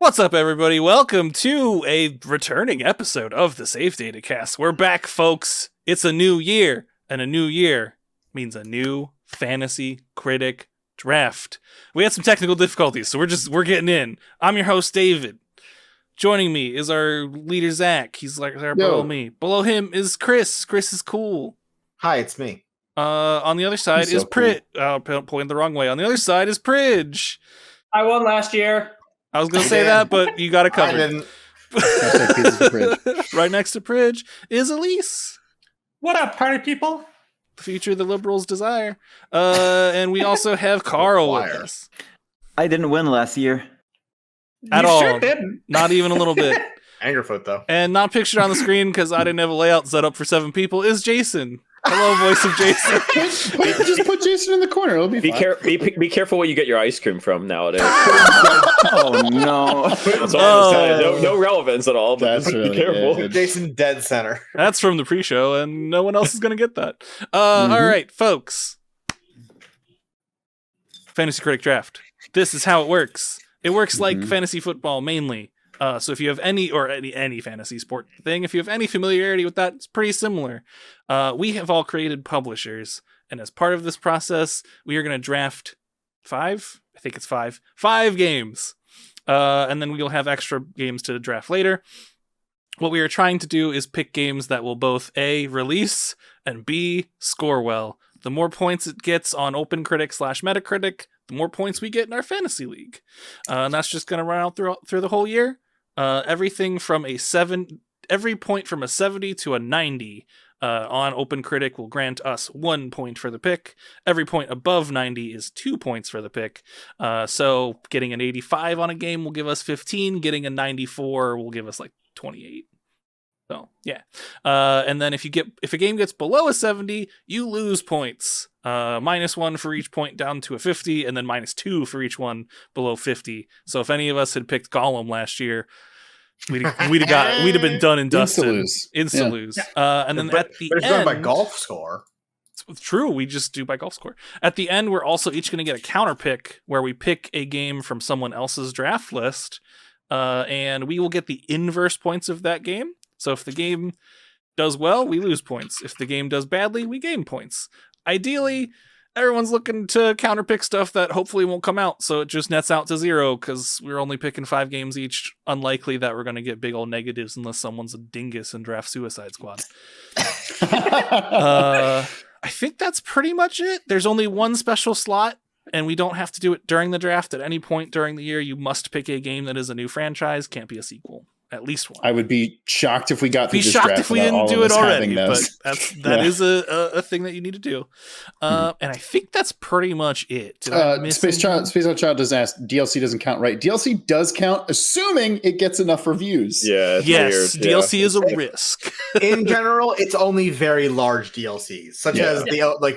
What's up, everybody? Welcome to a returning episode of the Save Data Cast. We're back, folks. It's a new year, and a new year means a new Fantasy Critic Draft. We had some technical difficulties, so we're getting in. I'm your host, David. Joining me is our leader, Zach. He's like right below me. Below him is Chris. Chris is cool. Hi, it's me. On the other side is Pridge. Pointing the wrong way. On the other side is Pridge. I won last year. I was going to say that, but you got it covered. I didn't. Right next to Pridge is Elise. What up, party people? The future the liberals desire. And we also have Carl with us. I didn't win last year. At You all. sure didn't. Not even a little bit. Angerfoot, though. And not pictured on the screen because I didn't have a layout set up for 7 people is Jason. Hello, voice of Jason. Just put Jason in the corner. It'll be fine. Be careful where you get your ice cream from nowadays. Oh no! That's all I'm saying. No relevance at all. But That's just really be careful. good. Jason dead center. That's from the pre-show, and no one else is going to get that. All right, folks. Fantasy Critic Draft. This is how it works. It works like fantasy football mainly. So if you have any fantasy sport thing, if you have any familiarity with that, it's pretty similar. We have all created publishers, and as part of this process, we are going to draft 5 games. And then we'll have extra games to draft later. What we are trying to do is pick games that will both A, release, and B, score well. The more points it gets on OpenCritic/Metacritic, the more points we get in our fantasy league. And that's just going to run out through the whole year. Every point from a 70 to a 90 on OpenCritic will grant us 1 point for the pick. Every point above 90 is 2 points for the pick. So getting an 85 on a game will give us 15. Getting a 94 will give us like 28. So yeah. And then if a game gets below a 70, you lose points. -1 for each point down to a 50, and then -2 for each one below 50. So if any of us had picked Gollum last year, we'd have been done and dusted. Insta lose. And then at the end, it's by golf score. It's true, we just do by golf score. At the end, we're also each going to get a counter pick where we pick a game from someone else's draft list, and we will get the inverse points of that game. So if the game does well, we lose points. If the game does badly, we gain points. Ideally, everyone's looking to counterpick stuff that hopefully won't come out, so it just nets out to 0 because we're only picking 5 games each. Unlikely that we're going to get big old negatives unless someone's a dingus and draft Suicide Squad. I think that's pretty much it. There's only one special slot, and we don't have to do it during the draft. At any point during the year, you must pick a game that is a new franchise. Can't be a sequel. At least one. I would be shocked if we got through this shocked draft if we without didn't all do of it us already, having but those. that is a thing that you need to do. And I think that's pretty much it. Space Out Child does ask, DLC doesn't count, right? DLC does count, assuming it gets enough reviews. Yeah. Yes, weird. DLC is a risk. In general, it's only very large DLCs, such as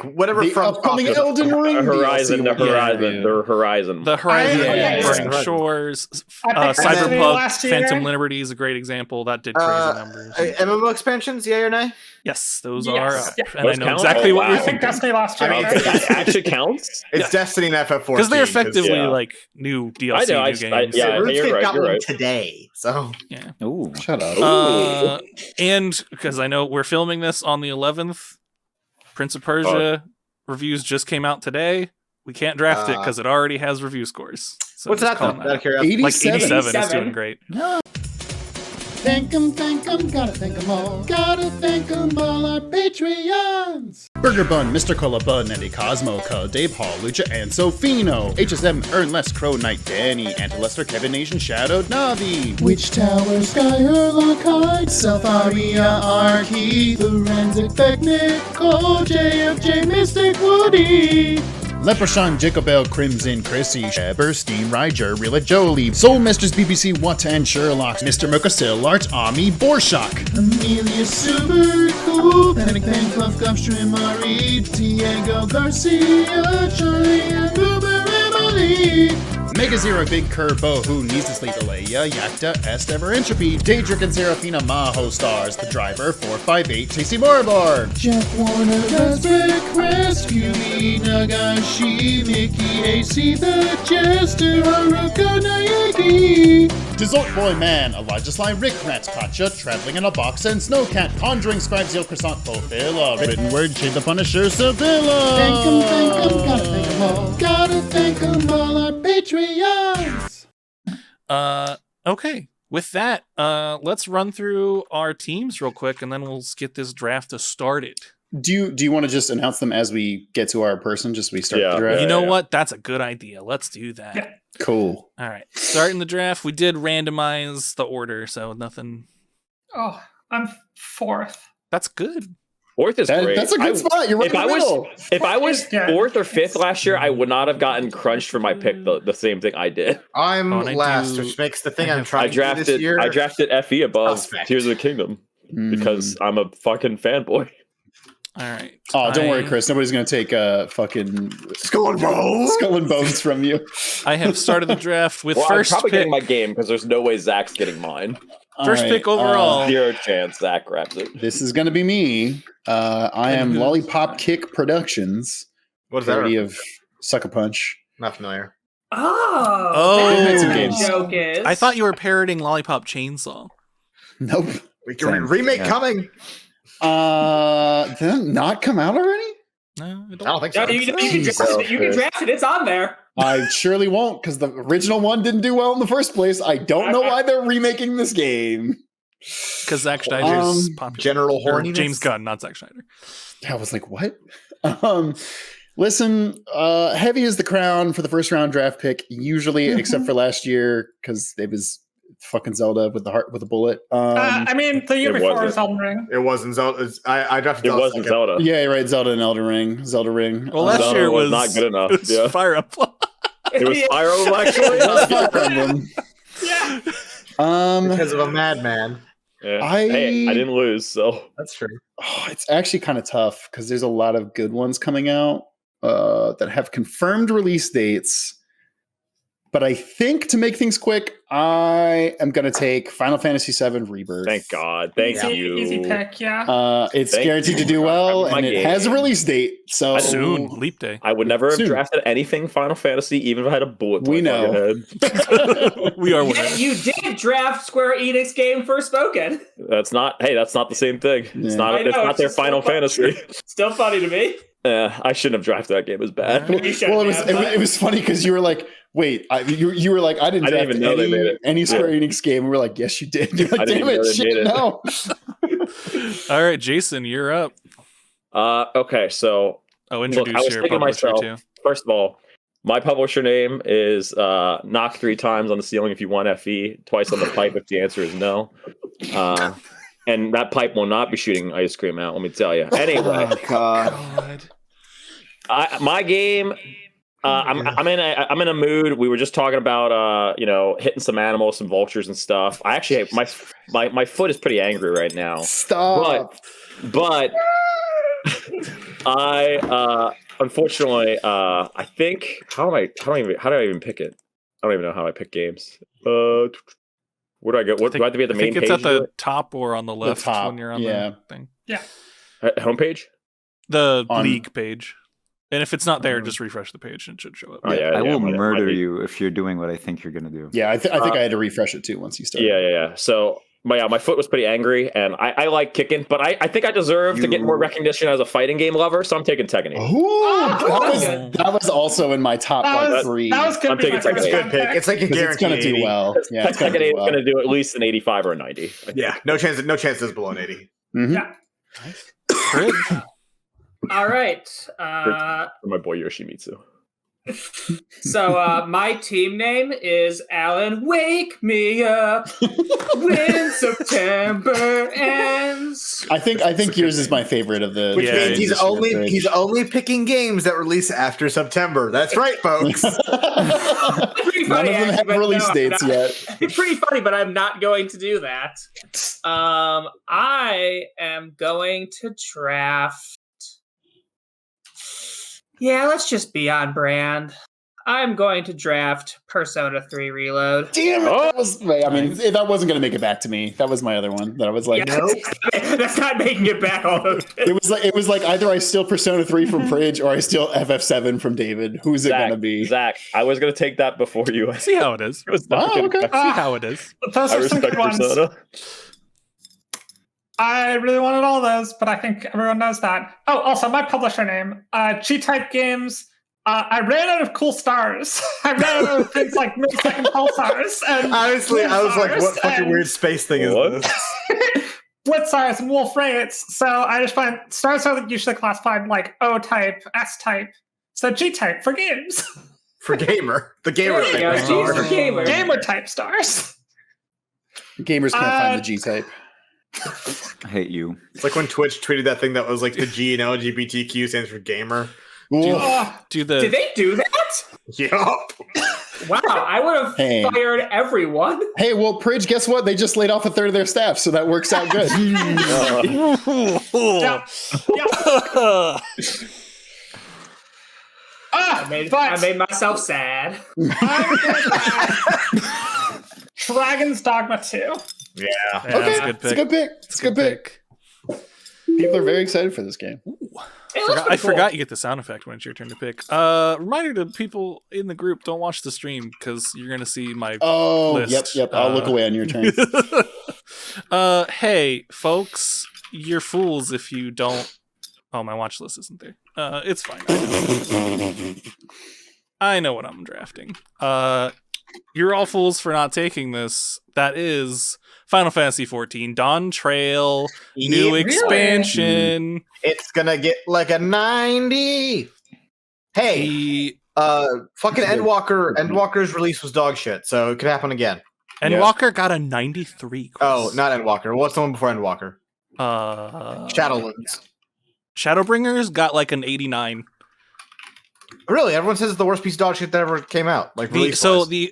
whatever The from upcoming Elden Ring Horizon, DLC. the Horizon. Burning Shores, Cyberpunk, Phantom Liberty is a great example. That did crazy numbers. MMO expansions, yay or nay? Yes, those Yes. are up. Yeah. And Those I know count? exactly Oh, what wow. you're I think thinking. Destiny last year. That actually counts. It's Destiny and FF14. Because they're effectively yeah. like new DLC, I know, new games. yeah, RuneScape you're right, got you're one right. today, so Yeah. Ooh. Shut up. And because I know we're filming this on the 11th, Prince of Persia reviews just came out today. We can't draft it because it already has review scores. So what's just that calling then? Out of curiosity. Like 87. 87 is doing great. Thank 'em, gotta thank 'em all. Gotta thank 'em all, our Patreons. Burger Bun, Mr. Cola Bun, Andy Cosmo, Dave Hall, Lucha, and Sofino. HSM, Ernless, Crow Knight, Danny, Antilester, Kevin Nation, Shadowed Navi. Witch Tower, Sky, Herlock, Hyde, Self, Aria, Arky, Forensic, Becknick, Cole, JFJ, Mystic, Woody. Leprechaun, Jacobel, Crimson, Chrissy, Eberstein, Ryger, Rilla Jolie, Soul Mistress, BBC, What, and Sherlock, Mr. Mercasil, Art, Ami, Borshak, Amelia, Super Cool, Panic, Pen, Fluff, Gumstream, Marie, Diego, Garcia, Charlie, and Boober, Emily. Mega Zero, Big Curbo, Who Needs to Sleep, Alea, Yakta, Estever, Entropy, Daedric and Serafina, Maho Stars, The Driver, 458, Tasty Barbar, Jeff Warner, Raspberry Crest, QB, Nagashi, Mickey, AC, The Jester, Haruka, Nayaki, Dessert Boy Man, Elijah Sly Rick Rat Gotcha, Traveling in a Box and Snowcat, Conjuring Scribes Yo Croissant Fulfilla, Written Word Shade the Punisher Sevilla. Thank 'em, gotta thank 'em all, gotta thank 'em all, our Patreons. Okay. With that, let's run through our teams real quick, and then we'll get this draft started. Do you want to just announce them as we get to our person, just so we start the draft? You know what? That's a good idea. Let's do that. Yeah. Cool. All right. Starting the draft, we did randomize the order, so nothing. Oh, I'm fourth. That's good. Fourth is great. That's a good spot. You're right in the middle. If I was Yeah. fourth or fifth last year, I would not have gotten crunched for my pick. The same thing I did. I'm Oh, and I last, do- which makes the thing I I'm have- trying to do this year. I drafted FE above Suspect. Tears of the Kingdom because I'm a fucking fanboy. All right. Oh, don't worry, Chris. Nobody's going to take fucking Skull and Bones. Skull and Bones from you. I have started the draft with Well, first I'm probably pick. getting my game because there's no way Zach's getting mine. First pick overall. Zero chance Zach grabs it. This is going to be me. I am Lollipop Kick Productions. What is that? Parody of Sucker Punch. Not familiar. Oh. We've made some the games. joke is. I thought you were parroting Lollipop Chainsaw. Nope. We can Same. remake Yeah. coming. Did it not come out already? No, I I don't. don't think No, so. you can draft it. You can draft it. It's on there. I surely won't, because the original one didn't do well in the first place. I don't know why they're remaking this game. Because Zack Snyder's popular. General Or horniness. James Gunn, not Zack Snyder. I was like, what? Listen, heavy is the crown for the first round draft pick, usually, except for last year, because it was fucking Zelda with the heart with a bullet. I mean, the year it before wasn't. was Elden Ring. It wasn't Zelda. I drafted It Zelda wasn't second. Zelda. yeah, you're right. Zelda and Elden Ring. Zelda Ring. Well, last Zelda year was was not good enough, It was yeah. Fire Emblem. It was Spyro, actually. That's Fire Emblem. Yeah. Because of a madman. Yeah. I- Hey, I didn't lose, so That's true. Oh, it's actually kind of tough because there's a lot of good ones coming out that have confirmed release dates. But I think to make things quick, I am going to take Final Fantasy VII Rebirth. thank God. Thank you. Easy pick, yeah. It's Thank guaranteed you to do for well, having and my it has a game. release date. So Soon, leap day. I would never have Soon. drafted anything Final Fantasy, even if I had a bullet. to We my know. fucking head. We are Yeah, winners. you did draft Square Enix game for Spoken. That's not the same thing. It's Yeah. not. I It's know, not it's their just so Final funny. Fantasy. Still funny to me. I shouldn't have drafted that game. It was bad. Alright. You shouldn't well, it was have, it, but- it was funny because you were like, "Wait, you were like, I didn't I didn't draft even know they made it. any Square Enix game." And we're like, "Yes, you did." You're I like, didn't "Damn even know it, they made shit, it." no." All right, Jason, you're up. Okay, so Oh, look, introduce I was your thinking publisher myself. too. First of all, my publisher name is knock 3 times on the ceiling if you want FE, twice on the pipe if the answer is no. And that pipe will not be shooting ice cream out. Let me tell you. Anyway, Oh, God. God. my game. I'm in a mood. We were just talking about hitting some animals, some vultures and stuff. I actually my foot is pretty angry right now. Stop. But I unfortunately I think how do I even pick it? I don't even know how I pick games. Where do I go? What do I have to be at the I main think page? it's at to do the top or on the left top, when you're on yeah. the thing. it? Homepage? The On- league page. And if it's not there, just refresh the page and it should show up. Oh, yeah, I will might murder be. you if you're doing what I think you're going to do. Yeah, I think I had to refresh it too once you started. Yeah. So, my foot was pretty angry, and I like kicking, but I think I deserve to get more recognition as a fighting game lover, so I'm taking Tekken 8. Ooh, that was also in my top That was, 3. that was gonna I'm be my taking It's a first good pick. pick. It's like a because it's guarantee. going to do well. Yeah, it's Tekken 8 gonna is do well. going to do at least an 85 or a 90. Yeah, no chance. No chances below an 80. Mhm. Yeah. Fridge. All right. For my boy Yoshimitsu. So my team name is Alan. Wake me up when September ends. I think yours is my favorite of the. Which Yeah, means he's only picking games that release after September. That's right, folks. Pretty None funny, of them have actually, but release no, I'm dates not. yet. It's pretty funny, but I'm not going to do that. I am going to draft. Yeah, let's just be on brand. I'm going to draft Persona 3 Reload. Damn it! Oh. That was, I mean, that wasn't going to make it back to me. That was my other one that I was like, Yeah, that's not making it back all the it was like either I steal Persona 3 from Pridge or I steal FF7 from David. Who's it going to be? Zach, I was going to take that before you. See how it is. It was not Oh, gonna okay. back. See how it is. Those I are some respect good ones. Persona. I really wanted all those, but I think everyone knows that. Oh, also my publisher name, G-Type Games. I ran out of cool stars. I ran out of things like millisecond pulsars and Honestly, I was like, Wolfstars what fucking and weird space thing is What? this? Blitzars and Wolf Rates. So I just find stars are usually classified like O-type, S-type. So G-type for games. For gamer. The gamer There you go, thing. G's for gamer. Gamer type stars. Gamers can't find the G-type. I hate you. It's like when Twitch tweeted that thing that was like the G in LGBTQ stands for gamer. Do the Did they do that? Yup. Wow, I would have Hey. fired everyone. Hey, well, Pridge, guess what? They just laid off a third of their staff, so that works out good. Yeah. Yeah. I made myself sad. Dragon's Dogma 2. Yeah. Yeah, Okay, that's a good it's a good pick. It's a good pick. People are very excited for this game. I forgot you get the sound effect when it's your turn to pick. Reminder to people in the group: don't watch the stream because you're gonna see my. Oh, list. yep. I'll look away on your turn. Hey, folks, you're fools if you don't. Oh, my watch list isn't there. It's fine. I know what I'm drafting. You're all fools for not taking this. That is Final Fantasy XIV Dawn Trail new Yeah, expansion. It's gonna get like a 90. Hey, The fucking Endwalker's release was dog shit, so it could happen again. Endwalker got a 93. Chris. Oh, not Endwalker. What's the one before Endwalker? Shadowlands. Shadowbringers got like an 89. Really? Everyone says it's the worst piece of dog shit that ever came out. Like release The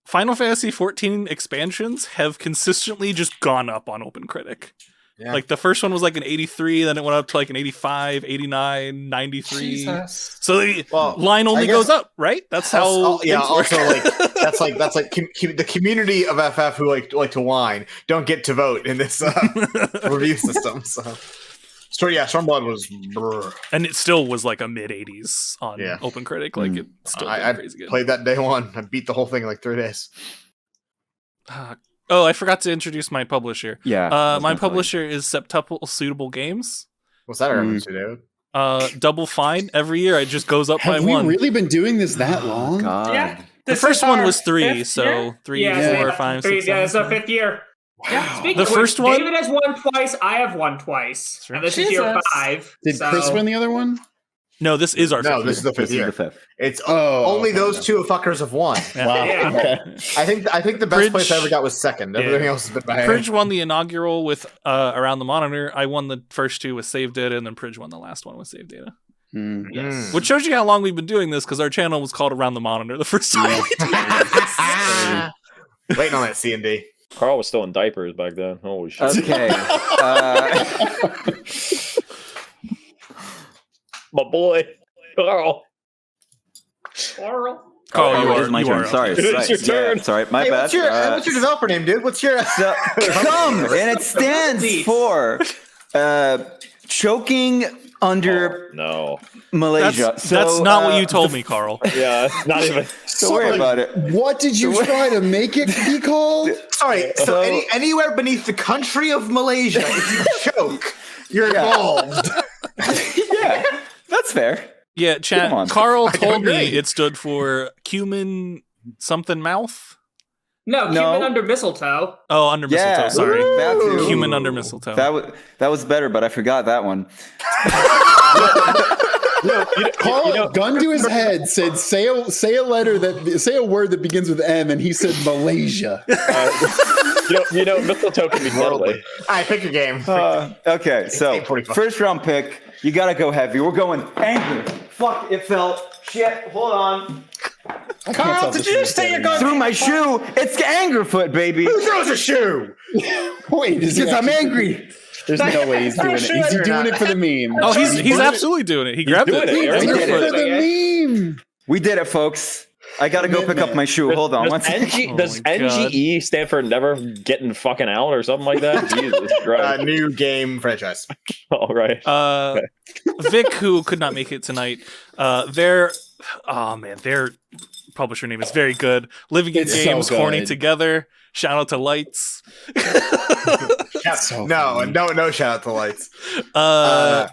Final Fantasy XIV expansions have consistently just gone up on OpenCritic. Yeah. Like the first one was like an 83, then it went up to like an 85, 89, 93. Jesus. So the Well, line only I guess- goes up, right? That's how. yeah. things work. Also, like that's like the community of FF who like to whine don't get to vote in this review system. So yeah, Stormblood was. Brr. And it still was like a mid 80s on Yeah. OpenCritic. Like it still did I crazy good. played that day one. I beat the whole thing in like 3 days. Oh, I forgot to introduce my publisher. Yeah. I was My gonna tell you. publisher is Septuple Suitable Games. What's that a reference to, dude? Double Fine. Every year it just goes up by Have we one. really been doing this that long? God. Yeah. The This first is one our was 3, fifth so year? 3, Yeah, 4, yeah. 5, Three, 6, yeah, it's 7, the fifth year. Yeah. Speaking The of which, first one- David has won twice. I have won twice. right. And this is year Jesus. 5. Did so- Chris win the other one? No, this is our No, fifth this is year. the fifth This is year. the fifth. It's Oh, only okay, those okay. two fuckers have won. Wow. Yeah. Okay. I think the best Pridge- place I ever got was second. Everything Yeah. else has been bad. Pridge won the inaugural with Around the Monitor. I won the first 2 with Save Data, and then Pridge won the last one with Save Data. Hmm. Yes. Which shows you how long we've been doing this, because our channel was called Around the Monitor the first time we did this. Waiting on that C&D. Carl was still in diapers back then. Holy shit. Okay. My boy. Carl. Oral. Carl, it you is are, my you turn. are. Sorry. It's your turn. Sorry. My Hey, bad. what's your developer name, dude? What's your So, come, and it stands for choking under No. Malaysia. That's not what you told me, Carl. Yeah, not even. Don't worry about it. What did you try to make it be called? Sorry. So, anywhere beneath the country of Malaysia, if you choke, you're involved. Yeah, that's fair. Yeah, Come chat. on. Carl don't told me agree. it stood for cumin something mouth. No, No. Cumin under mistletoe. Oh, under mistletoe. Yeah, Sorry, that too. cumin under mistletoe. That was better, but I forgot that one. Carl, gun to his head, said, "Say a word that begins with M," and he said Malaysia. Mistletoe can be deadly. All right, pick your game. Okay, so 8:45. first round pick, you gotta go heavy. We're going angry. Fuck, it fell. Shit, hold on. Carl, did you say you're going Through my shoe. It's Angerfoot, baby. Who throws a shoe? Wait, is he Because I'm actually- angry. There's no way he's doing it. He's doing it for the meme. Oh, he's absolutely doing it. He grabbed doing it. it. He's He doing did it it. for the meme. We did it, folks. I gotta go pick up my shoe. Hold on. Does, does Oh my God. NGE stand for never getting fucking out or something like that? Jesus Christ. New game franchise. All right. Vic, who could not make it tonight, their publisher name is very good. Living in It's so Games, Horny good. Together. Shout out to Lights. So No shout out to Lights.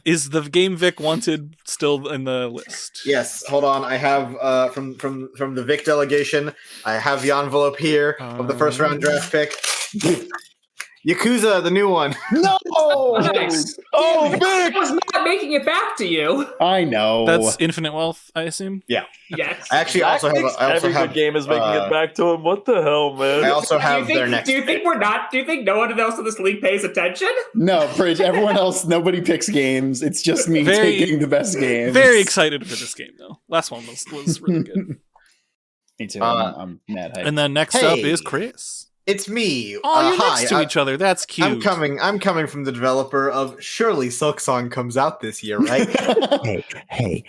Is the game Vic wanted still in the list? Yes, hold on. I have from the Vic delegation. I have the envelope here of the first round draft pick. Yakuza, the new one. No! Nice. Oh, Vic! I was not making it back to you. I know. That's Infinite Wealth, I assume. Yeah, Yes. I actually also have. Every good game is making it back to him. What the hell, man? I also have do you their think, next. do you think we're not? Do you think no one else in this league pays attention? No, Bridge. Everyone else, nobody picks games. It's just me taking the best games. Very excited for this game, though. Last one was really good. Me too. I'm mad hyped. And then next up Hey. is Chris. It's me. Oh, you're hi. next to each other. That's cute. I'm coming from the developer of Surely Silksong comes out this year, right? hey.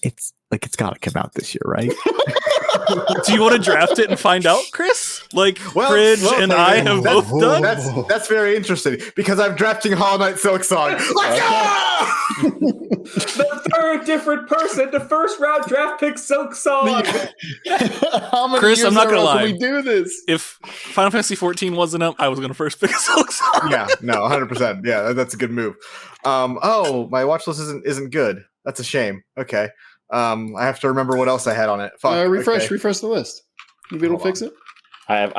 It's gotta come out this year, right? Do you want to draft it and find out, Chris? Like Well, Bridge well, and then, I have that's- both done? That's very interesting because I'm drafting Hollow Knight Silksong. Let's go! The third different person to first round draft pick Silk Song. How many Chris, years I'm not in a gonna row lie. Can we do this? If Final Fantasy 14 wasn't up, I was going to first pick a Silk Song. Yeah, no, 100%. Yeah, that's a good move. My watch list isn't good. That's a shame. Okay. I have to remember what else I had on it. Fuck. Refresh okay. the list. You be able to Hold fix it? I have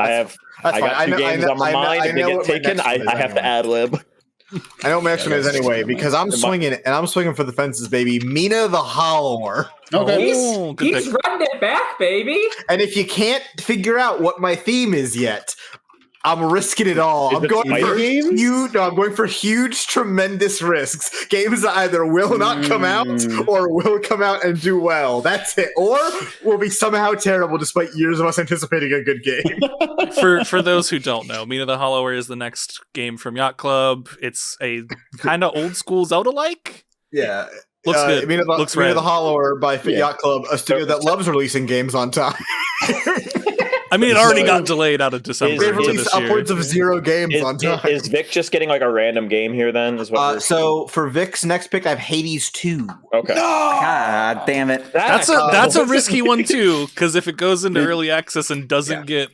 That's I got fine. two games on my mind. If they get what my taken, next one is I have to anyway. ad lib. I know what my next one is anyway because I'm swinging for the fences, baby. Mina the Hollower. Okay. Oh, good He's pick. running it back, baby. And if you can't figure out what my theme is yet, I'm risking it all. Is I'm it going for spiders? huge. No, I'm going for huge, tremendous risks. Games that either will not come out or will come out and do well. That's it. Or will be somehow terrible, despite years of us anticipating a good game. For those who don't know, Mina the Hollower is the next game from Yacht Club. It's a kind of old school Zelda-like. Yeah. Looks good. Mina the, Looks Mina rad. the Hollower by Yeah. Yacht Club, a studio that loves releasing games on time. I mean, it already So- got delayed out of December. They've into released this year. upwards of 0 games on time. Is Vic just getting like a random game here then? Is what we're- So for Vic's next pick, I have Hades 2. okay. God damn it. That's a risky one too, because if it goes into early access and doesn't get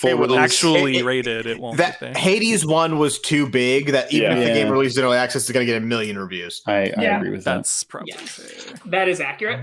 It would actually rated, it won't. That get there. Hades 1 was too big that even if the Yeah. game released in early access, it's going to get a million reviews. I Yeah. agree with that. That's probably Yes. fair. That is accurate.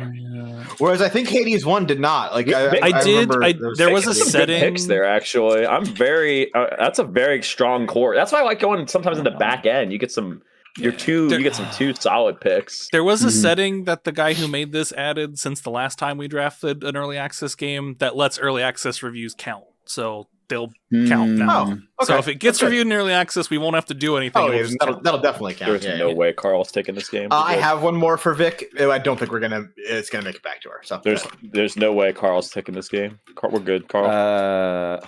Whereas I think Hades 1 did not. Like I did. remember There was a Some good setting. picks there actually. I'm very. That's a very strong core. That's why I like going sometimes in the back end. You get some. You get some two solid picks. There was a setting that the guy who made this added since the last time we drafted an early access game that lets early access reviews count. So they'll count now. Oh, okay. So if it gets That's good. reviewed in early access, we won't have to do anything. Oh, It'll yeah, just that'll, count. that'll definitely count. There's Yeah, no yeah. way Carl's taking this game. I have one more for Vic. I don't think it's gonna make it back to her. So There's no way Carl's taking this game. We're good, Carl.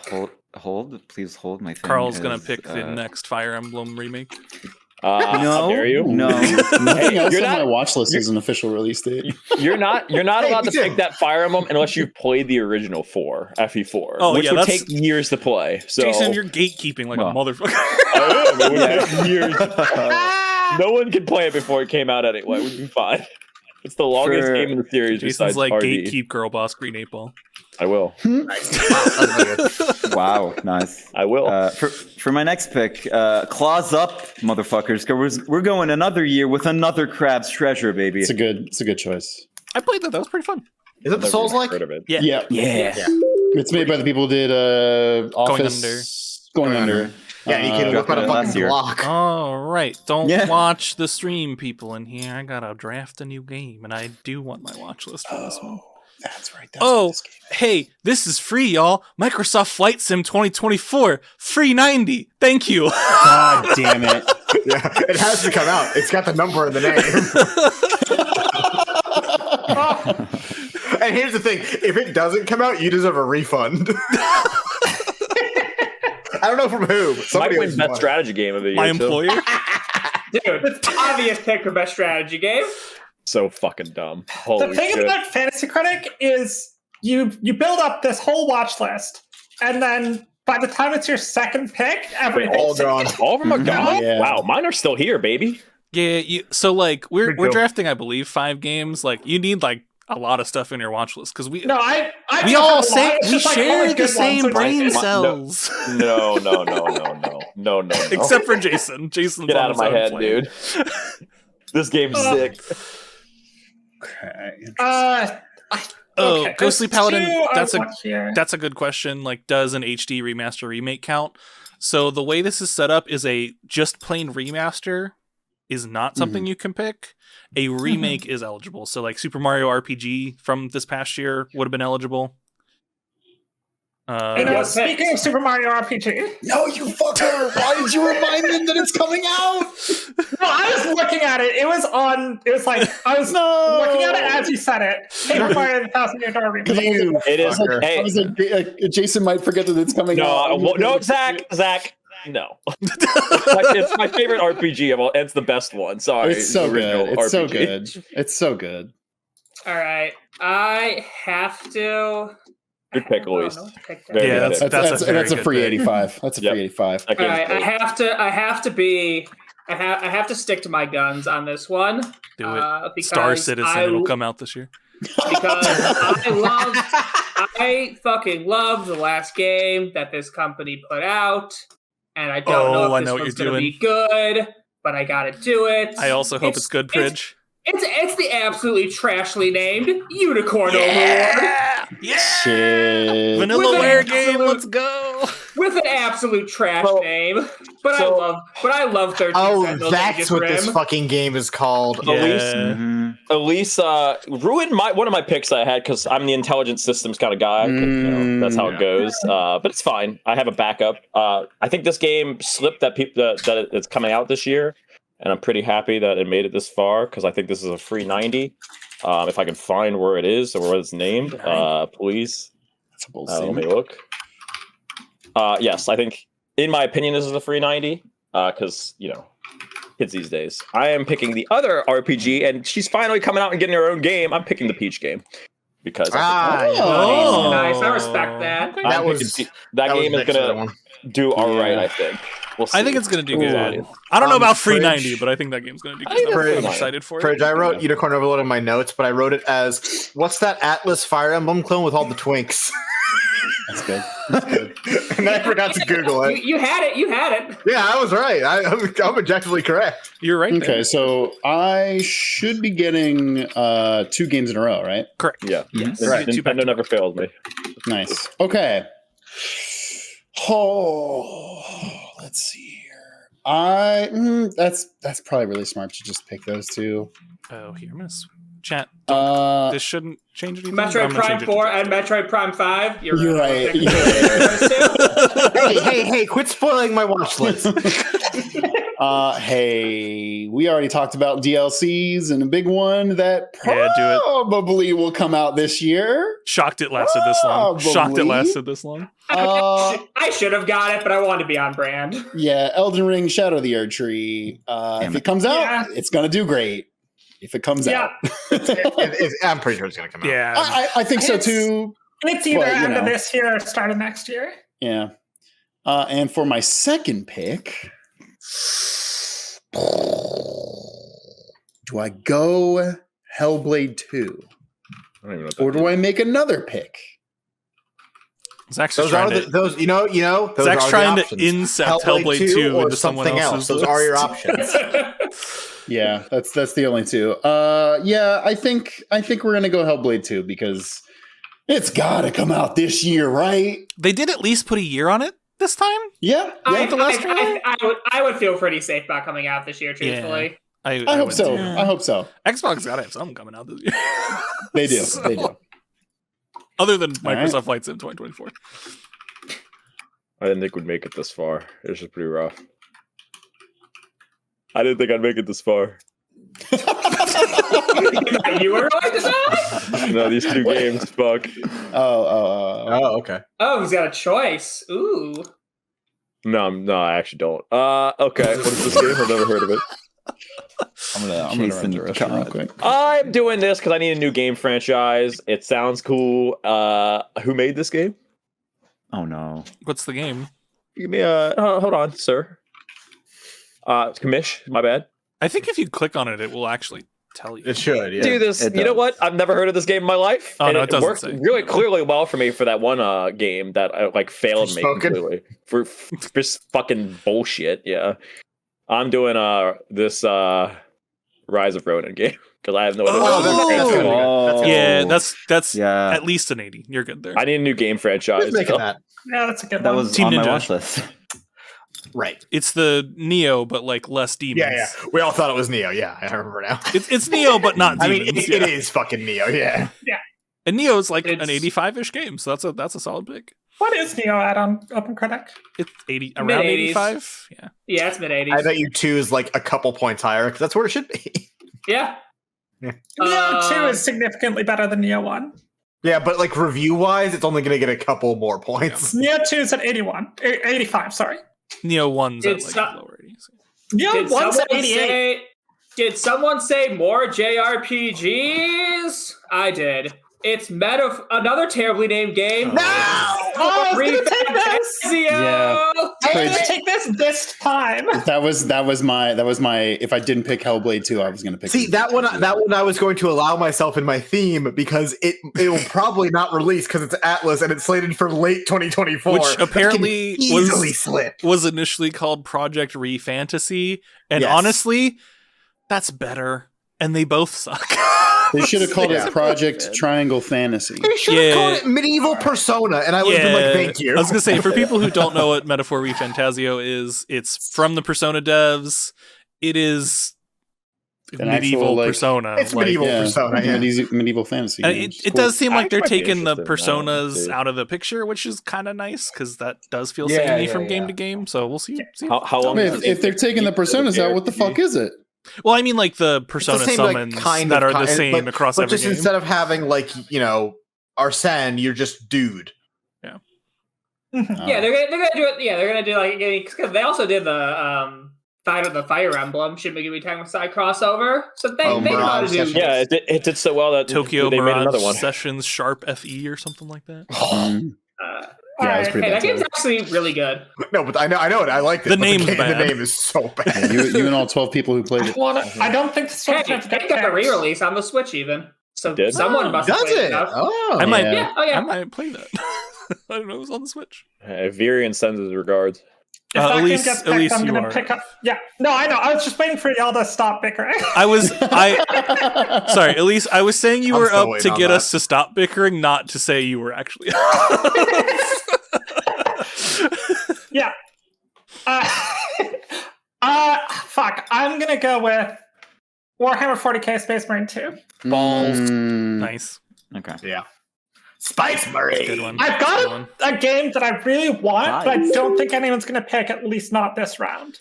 Please hold my thing. Carl's gonna is, pick the next Fire Emblem remake. How dare you? No. Nothing else you're on my not- watch list is an official release date. You're not allowed to me too. pick that Fire Emblem unless you've played the original 4, FE4, Oh, which yeah, would that's- take years to play. So Jason, you're gatekeeping like Well. a motherfucker. I am. It would take years. No one could play it before it came out anyway. It would be fine. It's the longest For- game in the series Jason's besides like RD. gatekeep girl boss Green 8 Ball. I will. Nice. Wow, that's really good. Wow, nice. I will. For my next pick, claws up, motherfuckers. 'Cause we're going another year with another Crab's Treasure, baby. It's a good choice. I played that. That was pretty fun. Is it the Souls like? Heard of it. Yeah. Yeah. Yeah. It's made by the people who did Office. Going Under. Yeah, you can whip out a last fucking year. block. All right. Don't Yeah. watch the stream, people in here. I gotta draft a new game, and I do want my watch list for this one. That's right. Oh, hey, this is free, y'all. Microsoft Flight Sim 2024, free 90. Thank you. God damn it. Yeah, it has to come out. It's got the number in the name. And here's the thing: if it doesn't come out, you deserve a refund. I don't know from who. But Might somebody win owes best money. strategy game of the year. My too. employer. Dude, it's obvious pick for best strategy game. So fucking dumb. The Holy thing shit. about Fantasy Critic is you build up this whole watch list, and then by the time it's your second pick, everything's all gone. All of them are gone? Yeah. Wow, mine are still here, baby. Yeah, so like we're Big deal. drafting, I believe, 5 games. Like you need like a lot of stuff in your watch list because we No, I we don't all have a lot. say It's we just, like, all share good the ones, same which brain is- cells. No. Except for Jason. Jason's Get on out of his my own head, plane. dude. This game's sick. Okay. Oh, Okay, Ghostly there's Paladin. two I That's a want here. that's a good question. Like, does an HD remaster remake count? So the way this is set up is a just plain remaster is not something you can pick. A remake is eligible. So like Super Mario RPG from this past year would have been eligible. You know, Yeah. speaking of Super Mario RPG, No, you fucker! Why did you remind them that it's coming out? no, I was looking at it. It was like I was looking at it as you said it. Super Mario the 1,000-Year Door remake. It is. Fucker. Hey, I was like, Jason might forget that it's coming out. no, Zach. No. It's my favorite RPG of all. It's the best one. Sorry. It's so original good. It's so RPG. good. It's so good. All right, I have to. Good pick, Luis. Pick that. Very Yeah, good pick. that's a very That's a good free pick. 85. That's a Yep. free 85. That All game's right, great. I have to stick to my guns on this one. Do it. Because Star Citizen. I- It'll come out this year. because I fucking love the last game that this company put out, and I don't know I if know this what one's you're gonna be good, but I gotta do it. I also hope it's good, Pridge. It's the absolutely trashly named Unicorn Overlord Shit. Vanilla With an Ware game. absolute- Let's go. with an absolute trash So- name, but so- I love 13 Oh, Sentinels that's Aegis what Rim. this fucking game is called. Yeah. Elise ruined one of my picks I had because I'm the intelligent systems kind of guy. 'Cause, that's how it goes. But it's fine. I have a backup. I think this game slipped that it's coming out this year, and I'm pretty happy that it made it this far because I think this is a free 90. If I can find where it is or where it's named, please let me look. Yes, I think in my opinion this is a free 90 because kids these days. I am picking the other RPG, and she's finally coming out and getting her own game. I'm picking the Peach game because Oh. Nice, I respect that. Okay. That was that game is next to that gonna one. do all right. I think. We'll see. I think it's gonna do good. Ooh. I don't know about free Fridge. 90, but I think that game's gonna do I think good. I'm that's really fine. excited for Pridge, it. I wrote Unicorn Overload in my notes, but I wrote it as what's that Atlas Fire Emblem clone with all the twinks? That's good. And I forgot to Google it. You had it. Yeah, I was right. I'm objectively correct. You're right. Okay, There. so I should be getting 2 games in a row, right? Correct. Yeah. Yes. Right. Two back Nintendo to never failed me. Nice. Okay. Oh, let's see here. That's probably really smart to just pick those 2. Oh, here I'm gonna chat. This This shouldn't change anything. I'm Metroid gonna Prime change it to- 4 and Metroid Prime 5. You're right. Hey, quit spoiling my watch list. Hey, we already talked about DLCs, and a big one that Yeah, do it. probably will come out this year. Shocked it lasted this long. Shocked it Probably. lasted this long. I should have got it, but I wanted to be on brand. Yeah, Elden Ring Shadow of the Erd Tree. If it comes out, Yeah. it's gonna do great. If it comes Yeah. out, I'm pretty sure it's gonna come out. Yeah. I think so too. It's either Well, you end of know. this year or start of next year. Yeah. And for my second pick, do I go Hellblade 2? I don't even know what Or that do I make another pick? Zach's Those just are trying the, to. those you know those Zach's are trying the to options. incept Hellblade 2 or into someone something else's else. Those are your list. options. Yeah, that's the only 2. Yeah, I think we're gonna go Hellblade 2 because it's gotta come out this year, right? They did at least put a year on it this time. Yeah, I, the last trailer? I would feel pretty safe about coming out this year, truthfully. I hope would so. too. I hope so. Xbox gotta have something coming out this year. They do. So- They do. Other than All right. Microsoft Flight Sim 2024. I didn't think we'd make it this far. It was just pretty rough. I didn't think I'd make it this far. You were going to say? No, these 2 games, fuck. Oh. Okay. Oh, he's got a choice. Ooh. No, I actually don't. Okay, what is this game? I've never heard of it. I'm gonna run Jason, to the restaurant real God. quick. I'm doing this because I need a new game franchise. It sounds cool. Who made this game? Oh no. What's the game? Give me a hold on, sir. Commish, my bad. I think if you click on it, it will actually tell you. It should, yeah. Do this. it You know does. what? I've never heard of this game in my life. Oh, and no, it doesn't worked say. really clearly well for me for that one game that failed me Spoken. completely for just fucking bullshit. Yeah, I'm doing this Rise of Ronin game because I have no other. Oh, that's good. Oh. Yeah, that's Yeah. at least an 80. You're good there. I need a new game franchise. Who's making that? Yeah, that's a good That one. was Team on my Ninja. watch list. Right. It's the Neo, but like less demons. Yeah, yeah. We all thought it was Neo. Yeah, I remember now. It's Neo, but not I demons. mean, it yeah. is fucking Neo. Yeah. And Neo's like It's- an 85-ish game, so that's a solid pick. What is Neo at on Open Critic? It's 80 around Mid-80s. 85. Yeah. Yeah, it's mid I 80s. bet you 2 is like a couple points higher because that's where it should be. Yeah. Neo Uh, 2 is significantly better than Neo 1. Yeah, but like review wise, it's only going to get a couple more points. Neo 2 is at 85, sorry. Neo 1's at It's like not- lower 80s. Neo Did 1's at someone 88. say? Did someone say more JRPGs? I did. It's another terribly named game. No! Oh, I was gonna take this! Yeah. I'm gonna take this time. That was my. If I didn't pick Hellblade 2, I was gonna pick. See, that one I was going to allow myself in my theme because it will probably not release because it's Atlas and it's slated for late 2024. Which That can apparently easily slip. was initially called Project Re Fantasy, and Yes. honestly, that's better. And they both suck. They should have called Yeah. it Project Triangle Fantasy. They should have Yeah. called it Medieval Persona, and I would have been like, thank you. I was gonna say, for people who don't know what Metaphor Re Fantasio is, it's from the Persona devs. It is An medieval actual, like- Persona. It's like- medieval Persona, yeah. medieval fantasy. And game. it does seem I like they're might be taking the interested in that one, personas too. out of the picture, which is kind of nice because that does feel Yeah, samey yeah, from game yeah. to game. So we'll see. How I long? mean, does if they're it taking the take to personas out, what the JRPG? fuck is it? Well, I mean, like the Persona same, like, summons kind that of are the kind- same but- across but every just game. instead of having like Arsene, you're just dude. Yeah, they're gonna do it. Yeah, they're gonna do like because they also did the Fire Emblem Shin Megami Tensei crossover. So they know how to Mirage do. Sessions. Yeah, it did so well that Tokyo they made another Mirage one. Sessions Sharp FE or something like that. Mm. Yeah, it's pretty Hey, bad. that game's actually really good. No, but I know it. I like it. The but name's the bad. name is so bad. Yeah, you and all 12 people who played it. I don't think the Hey, Switch it got a re-release on the Switch even. So Did? someone must have Does played it? enough. Oh, I might, Yeah. Yeah, oh yeah. I might play that. I don't know. It was on the Switch. Virian sends his regards. If that game Elise, gets picked, Elise, I'm you gonna are. pick up. Yeah, no, I know. I was just waiting for y'all to stop bickering. Sorry, Elise. I was saying you I'm were still up waiting to on get that. us to stop bickering, not to say you were actually. Yeah. Fuck. I'm gonna go with Warhammer 40k Space Marine 2. Balls. Mm. Nice. Okay. yeah. Spice Good Marine. one. I've Good got one. a game that I really want, but I Nice. don't think anyone's gonna pick, at least not this round.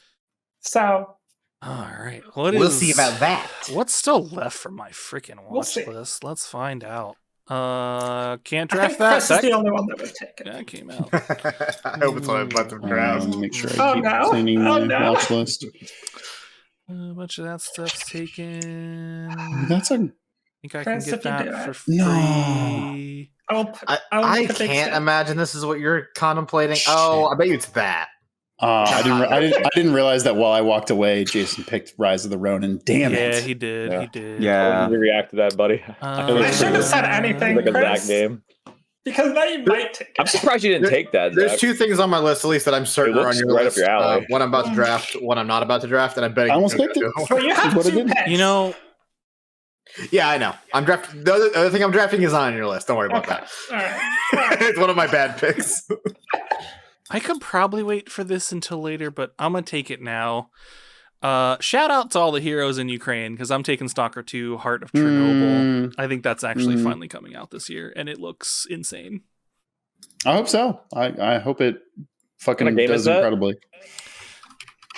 So All right. We'll see about that. What's still left from my freaking We'll watch see. list? Let's find out. Can't I draft think that. Chris is That the only one that would take it. that came out. I hope it's on a bunch of drafts. Make sure Oh, I keep no. cleaning Oh, my no. watch list. A bunch of that stuff's taken. I That's a think I can Chris, get if you do that it. for No. free. I will put, I will I put the big can't stick. imagine this is what you're contemplating. Oh, I bet you it's that. I didn't realize that while I walked away, Jason picked Rise of the Ronin. Damn Yeah, it! he did. Yeah. He did. How Yeah. did you react to that, buddy? I shouldn't have said anything. Like a Chris. Zach game. Because now you might take I'm it. surprised you didn't take that. There's Zach. 2 things on my list, at least, that I'm certain It are on looks your right up list. your alley. One I'm about to draft, one I'm not about to draft, and I bet I almost picked it. Well, you have What I 2 did. picks. You know, Yeah, I know. I'm drafting. The other thing I'm drafting is on your list. Don't worry about Okay. All right. that. It's one of my bad picks. I could probably wait for this until later, but I'm gonna take it now. Shout out to all the heroes in Ukraine because I'm taking Stalker 2: Heart of Chernobyl. I think that's actually finally coming out this year, and it looks insane. I hope so. I hope it fucking What game does is that? incredibly.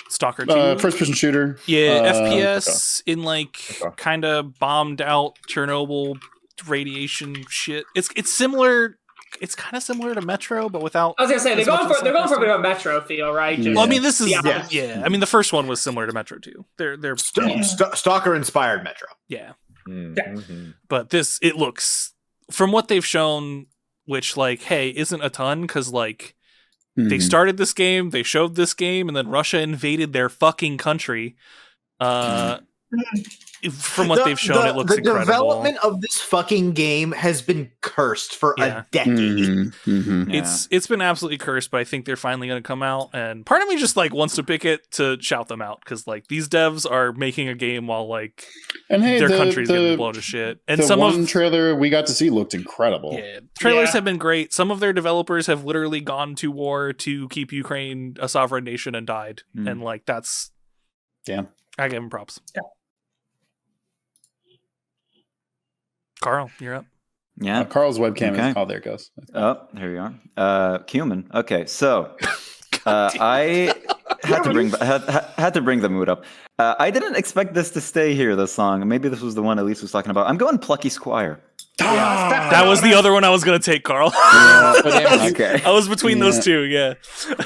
Stalker 2. First person shooter. Yeah, FPS in like Okay. kind of bombed out Chernobyl radiation shit. It's similar it's kind of similar to Metro, but without. I was gonna say they're as much going of for a bit simplicity. of a Metro feel, right? Just Well, I mean, this is the I mean, the first one was similar to Metro too. They're Stalker inspired Metro. yeah, Mhm. but it looks from what they've shown, which like, hey, isn't a ton because like they started this game, they showed this game, and then Russia invaded their fucking country. From what they've shown, it looks incredible. The development of this fucking game has been cursed for a decade. It's been absolutely cursed, but I think they're finally going to come out. And part of me just like wants to pick it to shout them out because like these devs are making a game while like their country's getting blown to shit. And some of the trailer we got to see looked incredible. Yeah, trailers have been great. Some of their developers have literally gone to war to keep Ukraine a sovereign nation and died. And like that's damn. I give them props. Yeah. Carl, you're up. Yeah. Carl's webcam is... Oh, there it goes. Oh, there you are. Cumin. Okay, so I had to bring the mood up. I didn't expect this to stay here, this song. Maybe this was the one Elise was talking about. I'm going Plucky Squire. That was the other one I was going to take, Carl. Okay. I was between those two, Yeah,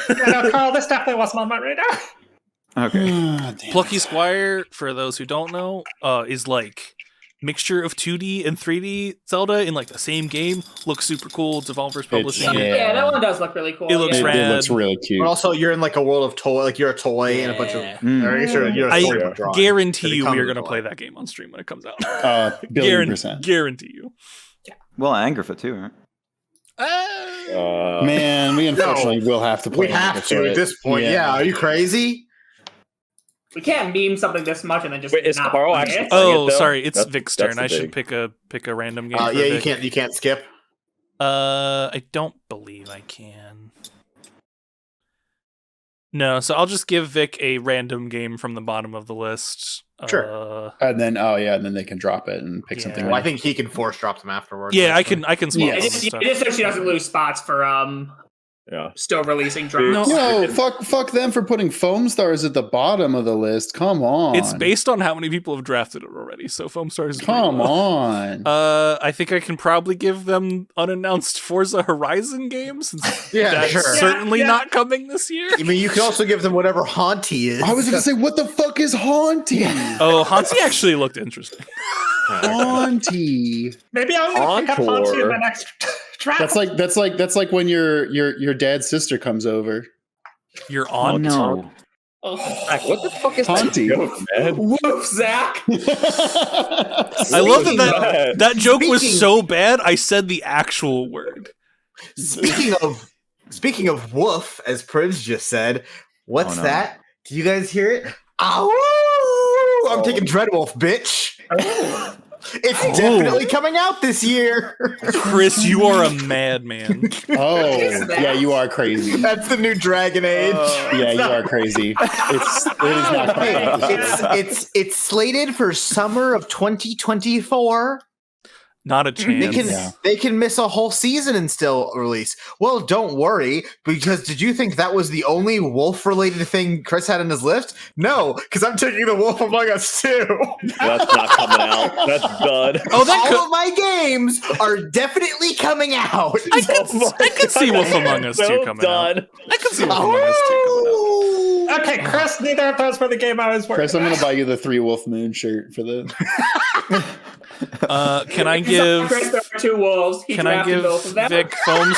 no, Carl, this definitely wasn't on my radar. Okay. Plucky Squire, for those who don't know, is like mixture of 2D and 3D Zelda in like the same game. Looks super cool. Developers publishing it. Yeah, that one does look really cool. It looks rad. It looks really cute. But also, you're in like a world of toy. Like you're a toy and a bunch of. You're a storybook drawing. Guarantee you That we are becomes going to a play toy. that game on stream when it comes out. Billion%. Guarantee you. Well, Angerfoot too, right? Man, we unfortunately will have to play. We have to at this point. Yeah, are you crazy? We can't meme something this much and then just. Wait, is not Carl play actually it. playing Oh, it, though? sorry, it's That's- Vic's that's turn. the I should big- pick a random game. Yeah, for you Vic. can't skip. I don't believe I can. No, so I'll just give Vic a random game from the bottom of the list. Sure. And then they can drop it and pick something. Well, I think he can force drop them afterwards. Yeah, I can swap It some just, stuff. so she doesn't lose spots for Yeah. still releasing drops. No, fuck them for putting foam stars at the bottom of the list. Come on. It's based on how many people have drafted it already, so Foam Stars is pretty Come low. on. I think I can probably give them unannounced Forza Horizon games, since that's sure. certainly not coming this year. I mean, you can also give them whatever Haunty is. I was going to say, what the fuck is Haunty? Oh, Hansi actually looked interesting. Haunty. Maybe I'm gonna pick up Encore. Hansi in the next draft. That's like when your dad's sister comes over. You're Oh on. no. Zach, what the fuck is Haunty. that joke, man? Woof, Zach. I love that joke was Speaking- so bad. I said the actual word. Speaking of woof, as Prince just said, what's Oh, no. that? Do you guys hear it? Ow! I'm taking Dreadwolf, bitch. It's definitely coming out this year. Chris, you are a madman. Oh, yeah, you are crazy. That's the new Dragon Age. Yeah, you are crazy. It is not coming out this year. It's slated for summer of 2024. Not a chance. They can miss a whole season and still release. Well, don't worry, because did you think that was the only wolf-related thing Chris had in his list? No, because I'm taking the Wolf Among Us too. That's not coming out. That's done. Oh, that All of my games are definitely coming out. I could see Wolf Among Us 2 coming out. I could see Wolf Among Us 2 coming out. Okay, Chris, neither of those were the game I was working Chris, I'm going to buy you the 3 Wolf Moon shirt for the... Can I give? Chris, there are two wolves. He Can I drafted give both of them. Vic foam?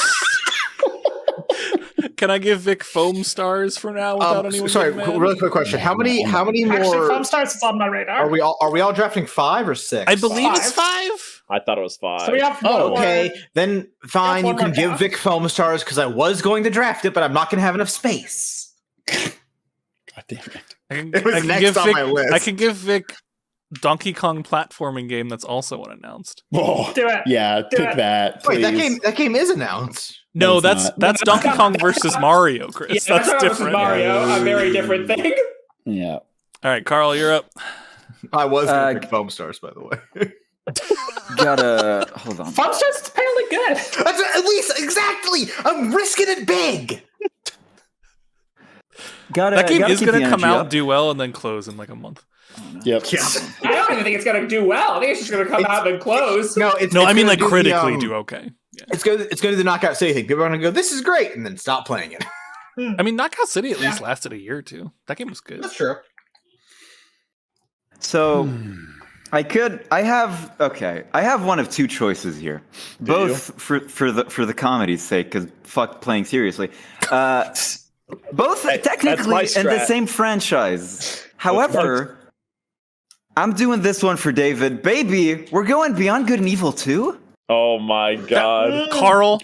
Can I give Vic foam stars for now without anyone? Sorry, getting mad? really quick question. How many Actually, more Foam Stars is on my radar. are we all drafting 5 or 6? I believe it's 5. 5. I thought it was 5. So we have one more. Okay, then fine. One You can more give half. Vic Foam Stars because I was going to draft it, but I'm not going to have enough space. God damn it. It was next on my list. I can give Vic Donkey Kong platforming game that's also unannounced. Oh, Do it. yeah, Do pick it. that, please. Wait, that game is announced. No, it's not. that's Donkey Kong versus Mario, Chris. Yeah, That's versus different. Mario, a very different thing. Yeah. All right, Carl, you're up. I was going to pick Foam Stars, by the way. Gotta hold on. Foam Stars is apparently good. That's at least exactly. I'm risking it big. That game is keep going the to come energy out, up. do well, and then close in like a month. Yep. Yeah. I don't even think it's going to do well. I think it's just going to come out and close. No, it's No, it's I mean gonna like do the, critically do okay. It's going to do the Knockout City thing. People are going to go, this is great, and then stop playing it. I mean, Knockout City at least lasted a year or two. That game was good. That's true. So I have one of two choices here, both for the comedy's sake, because fuck playing seriously. Both technically in the same franchise. However, I'm doing this one for David. Baby, we're going Beyond Good and Evil 2. Oh my god. Carl,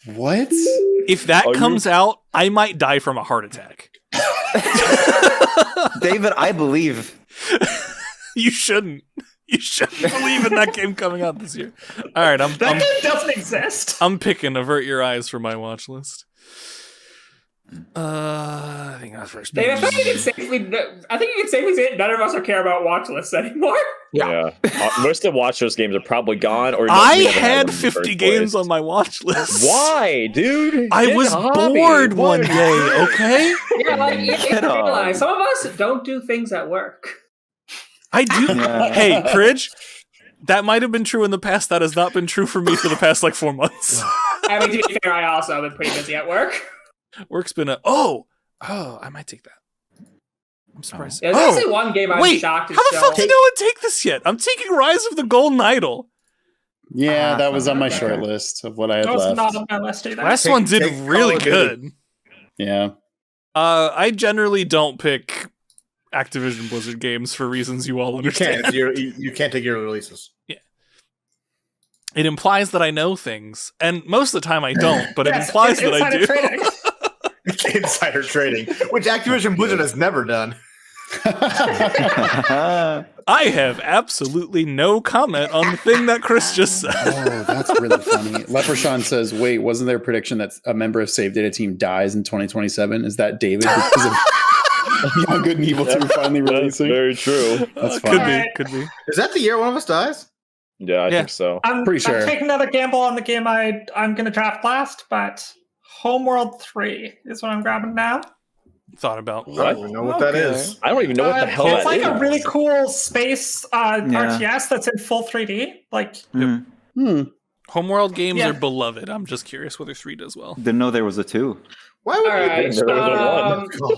What? if that comes out, I might die from a heart attack. David, I believe. You shouldn't. You shouldn't believe in that game coming out this year. All right, That game doesn't exist. I'm picking Avert Your Eyes for my watch list. I think that's first. Dave, I think you can safely say none of us care about watch lists anymore. Yeah. Most of Watch those games are probably gone. Or I we never had them in the 50 first games place. on my watch list. Why, dude? I Get was a hobby. bored What one are you day, doing? okay? Yeah, like you Get on. realize some of us don't do things at work. I do. Yeah. Hey, Pridge, that might have been true in the past. That has not been true for me for the past, 4 months. I mean, to be fair, I also have been pretty busy at work. Work's been Oh, I might take that. I'm surprised. There's actually one game I'm Wait, shocked is how the still... fuck did no one take this yet? I'm taking Rise of the Golden Idol. Yeah, that was on my short list of what I had That was left. not on my list either. Last one did take really Call of Duty. good. Yeah. I generally don't pick Activision Blizzard games for reasons you all You understand. can't. You can't take yearly releases. It implies that I know things, and most of the time I don't, but it Yes, implies it's that I insider do. trading. Insider trading, which Activision Blizzard has never done. I have absolutely no comment on the thing that Chris just said. Oh, that's really funny. Leprechaun says, wait, wasn't there a prediction that a member of Save Data Team dies in 2027? Is that David because of Beyond Good and Evil 2 finally That's releasing? very true. That's Could funny. be, could be. Is that the year one of us dies? Yeah, I Yeah. think so. I'm Pretty sure. taking another gamble on the game I'm going to draft last, but Homeworld 3 is what I'm grabbing now. Thought about. I don't even know what that is. I don't even know what the hell it's that like is. a really cool space RTS that's in full 3D. Like, Homeworld games Yeah. are beloved. I'm just curious whether 3 does well. Didn't know there was a 2. Why would All right. There was a one.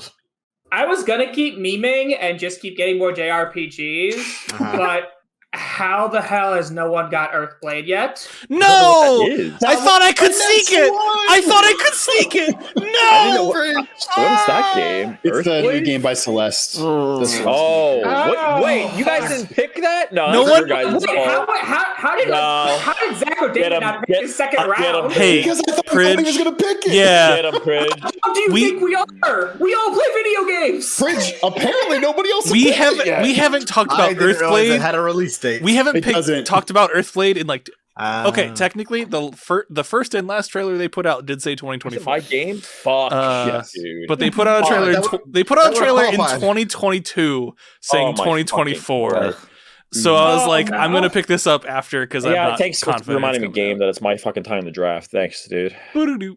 I was gonna keep memeing and just keep getting more JRPGs, but how the hell has no one got Earthblade yet? No! That is. I thought I could sneak it! I thought I could sneak it! No! What is that game? It's the new Earthblade? game by Celeste. The Celeste Oh, Oh, wait, you guys didn't pick that? No, No that's one- your guys' Wait, fault. how did Zach or Get David him, not get- pick the second get him. round? Hey, Because I thought Pridge. he was going to pick it. Yeah. Get him, Pridge. How do you We- think we are? We all play video games. Fridge, apparently nobody else has We picked it haven't yet. we haven't talked I about didn't realize it Earthblade. had a release date. We haven't It doesn't. talked about Earthblade in Ah. okay, technically the first and last trailer they put out did say Is it 2024. my game? Fuck. Yes. dude. But they put out a Oh, trailer. that would- They put out a that would've trailer in qualified. 2022 saying Oh my 2024. fucking So I was Oh, like, no. I'm gonna pick this up after because I'm yeah, not thanks for confident. reminding me, it's game, that it's my fucking time to draft. Thanks, dude. coming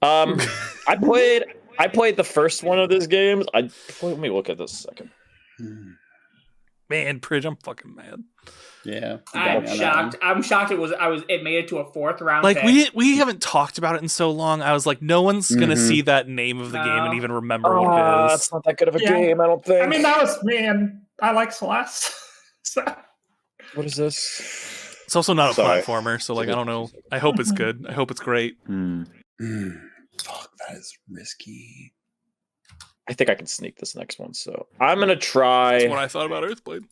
out. I played the first one of these games. Let me look at this a second. Man, Pridge, I'm fucking mad. Yeah. I'm shocked. I'm shocked it made it to a fourth round. Like pick. we haven't talked about it in so long. I was like, no one's gonna Mhm. see that name of the game and No. even remember what it is. It's not that good of a Yeah. game, I don't think. I mean, that was me, and I like Celeste. So, What is this? It's also not a Sorry. platformer, so like I don't know. I hope it's good. I hope it's great. Fuck, that is risky. I think I can sneak this next one, so I'm gonna try. That's what I thought about Earthblade.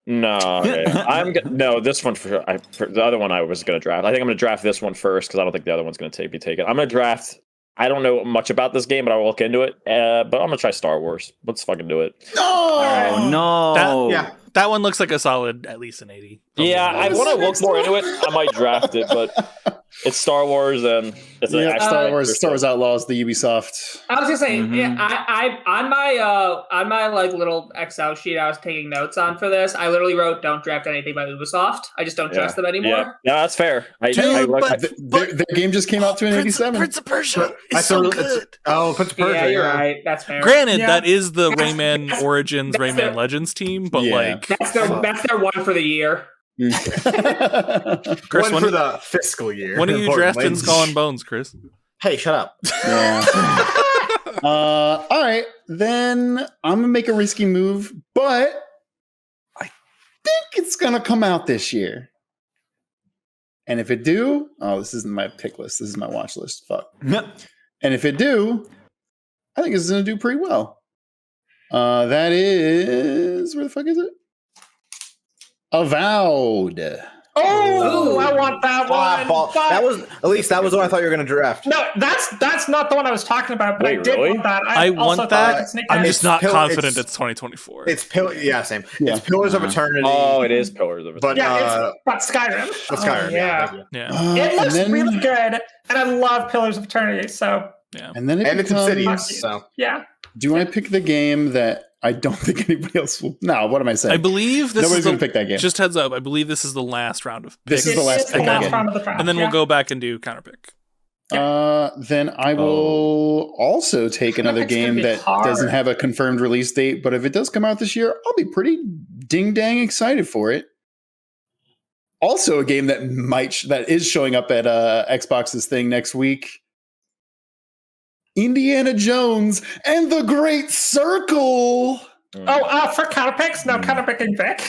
No, okay. No, this one for sure. For the other one I was gonna draft. I think I'm gonna draft this one first because I don't think the other one's gonna be taken. I'm gonna draft. I don't know much about this game, but I will look into it. But I'm gonna try Star Wars. Let's fucking do it. Oh no! That one looks like a solid, at least an 80. Yeah, I want to look more into it. I might draft it, but it's Star Wars and it's an Yeah, action Star adventure, Wars Outlaws, the Ubisoft. I was gonna say, Mm-hmm. yeah, I on my like little Excel sheet I was taking notes on for this. I literally wrote, "Don't draft anything by Ubisoft. I just don't trust them anymore." Yeah, that's fair. Dude, but- Their game just came out to an 87. Prince of Persia I is so thought good. Prince of Persia. Yeah, you're right. That's fair. Granted, Yeah. that is the Rayman Origins, That's Rayman their- Legends team, but Yeah. like, That's their one for the year. Chris, One for the fiscal year. when are you importantly. drafting Skull and Bones, Chris? Hey, shut up. Yeah. All right, then I'm gonna make a risky move, but I think it's gonna come out this year. And if it do, this isn't my pick list. This is my watch list. Fuck. And if it do, I think it's gonna do pretty well. That is, where the fuck is it? Avowed. Oh, I want that one. That was what I thought you were going to draft. No, that's not the one I was talking about. But Wait, I did really? want that. I also want thought that. I could sneak I'm that. just not It's confident it's 2024. It's same. It's Pillars of Eternity. Oh, it is Pillars of But Eternity. but Skyrim. but Skyrim. yeah. Yeah. It looks and then, really good, and I love Pillars of Eternity. So Yeah. And then And it's becomes, Obsidian. So yeah. do I pick the game that I don't think anybody else will? No, what am I saying? I believe this Nobody's is gonna pick that game. Just heads up, I believe this is the last round of This picks. is the last It's the pick last again. round of the draft. And then we'll yeah. go back and do counterpick. Then I will also take another It's gonna game be that hard. doesn't have a confirmed release date, but if it does come out this year, I'll be pretty ding dang excited for it. Also, a game that that is showing up at Xbox's thing next week. Indiana Jones and the Great Circle. Oh, for counterpicks? No, counterpicking Vic.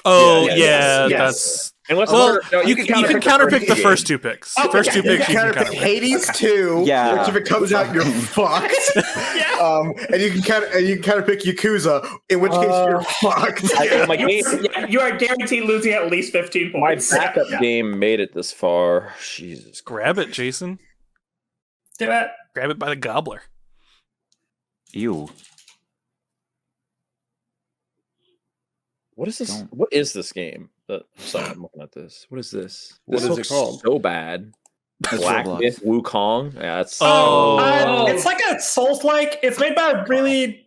Oh, Yeah, yeah, yes. that's... Unless Well, no, you can counterpick the first two picks. Oh, First okay. two picks you can counterpick counterpick. Hades 2, Yeah. which if it comes out, you're fucked. And you can counterpick Yakuza, in which case you're fucked. my game, You are guaranteed losing at least 15 my points. backup game made it this far. Jesus. Grab it, Jason. Do it. Grab it by the gobbler. Ew. What is this? Don't. What is this game? Sorry, I'm looking at this. What is this? What This is it looks called? So bad. That's Black Roblox. Myth Wukong. Yeah, that's Oh. It's like a Souls-like. It's made by a really.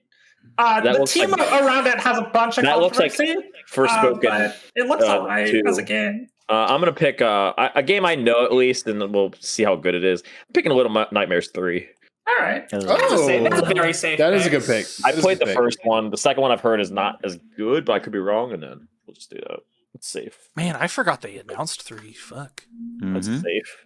That The looks team like- around it has a bunch of That looks like controversy, Forspoken. but it looks alright two. as a game. I'm gonna pick a game I know at least, and then we'll see how good it is. I'm picking Little Nightmares 3. All right. That's a very safe That is a pick. good pick. I That is a played good the pick. first one. The second one I've heard is not as good, but I could be wrong, and then we'll just do that. It's safe. Man, I forgot they announced 3. Fuck. It's Mhm. safe.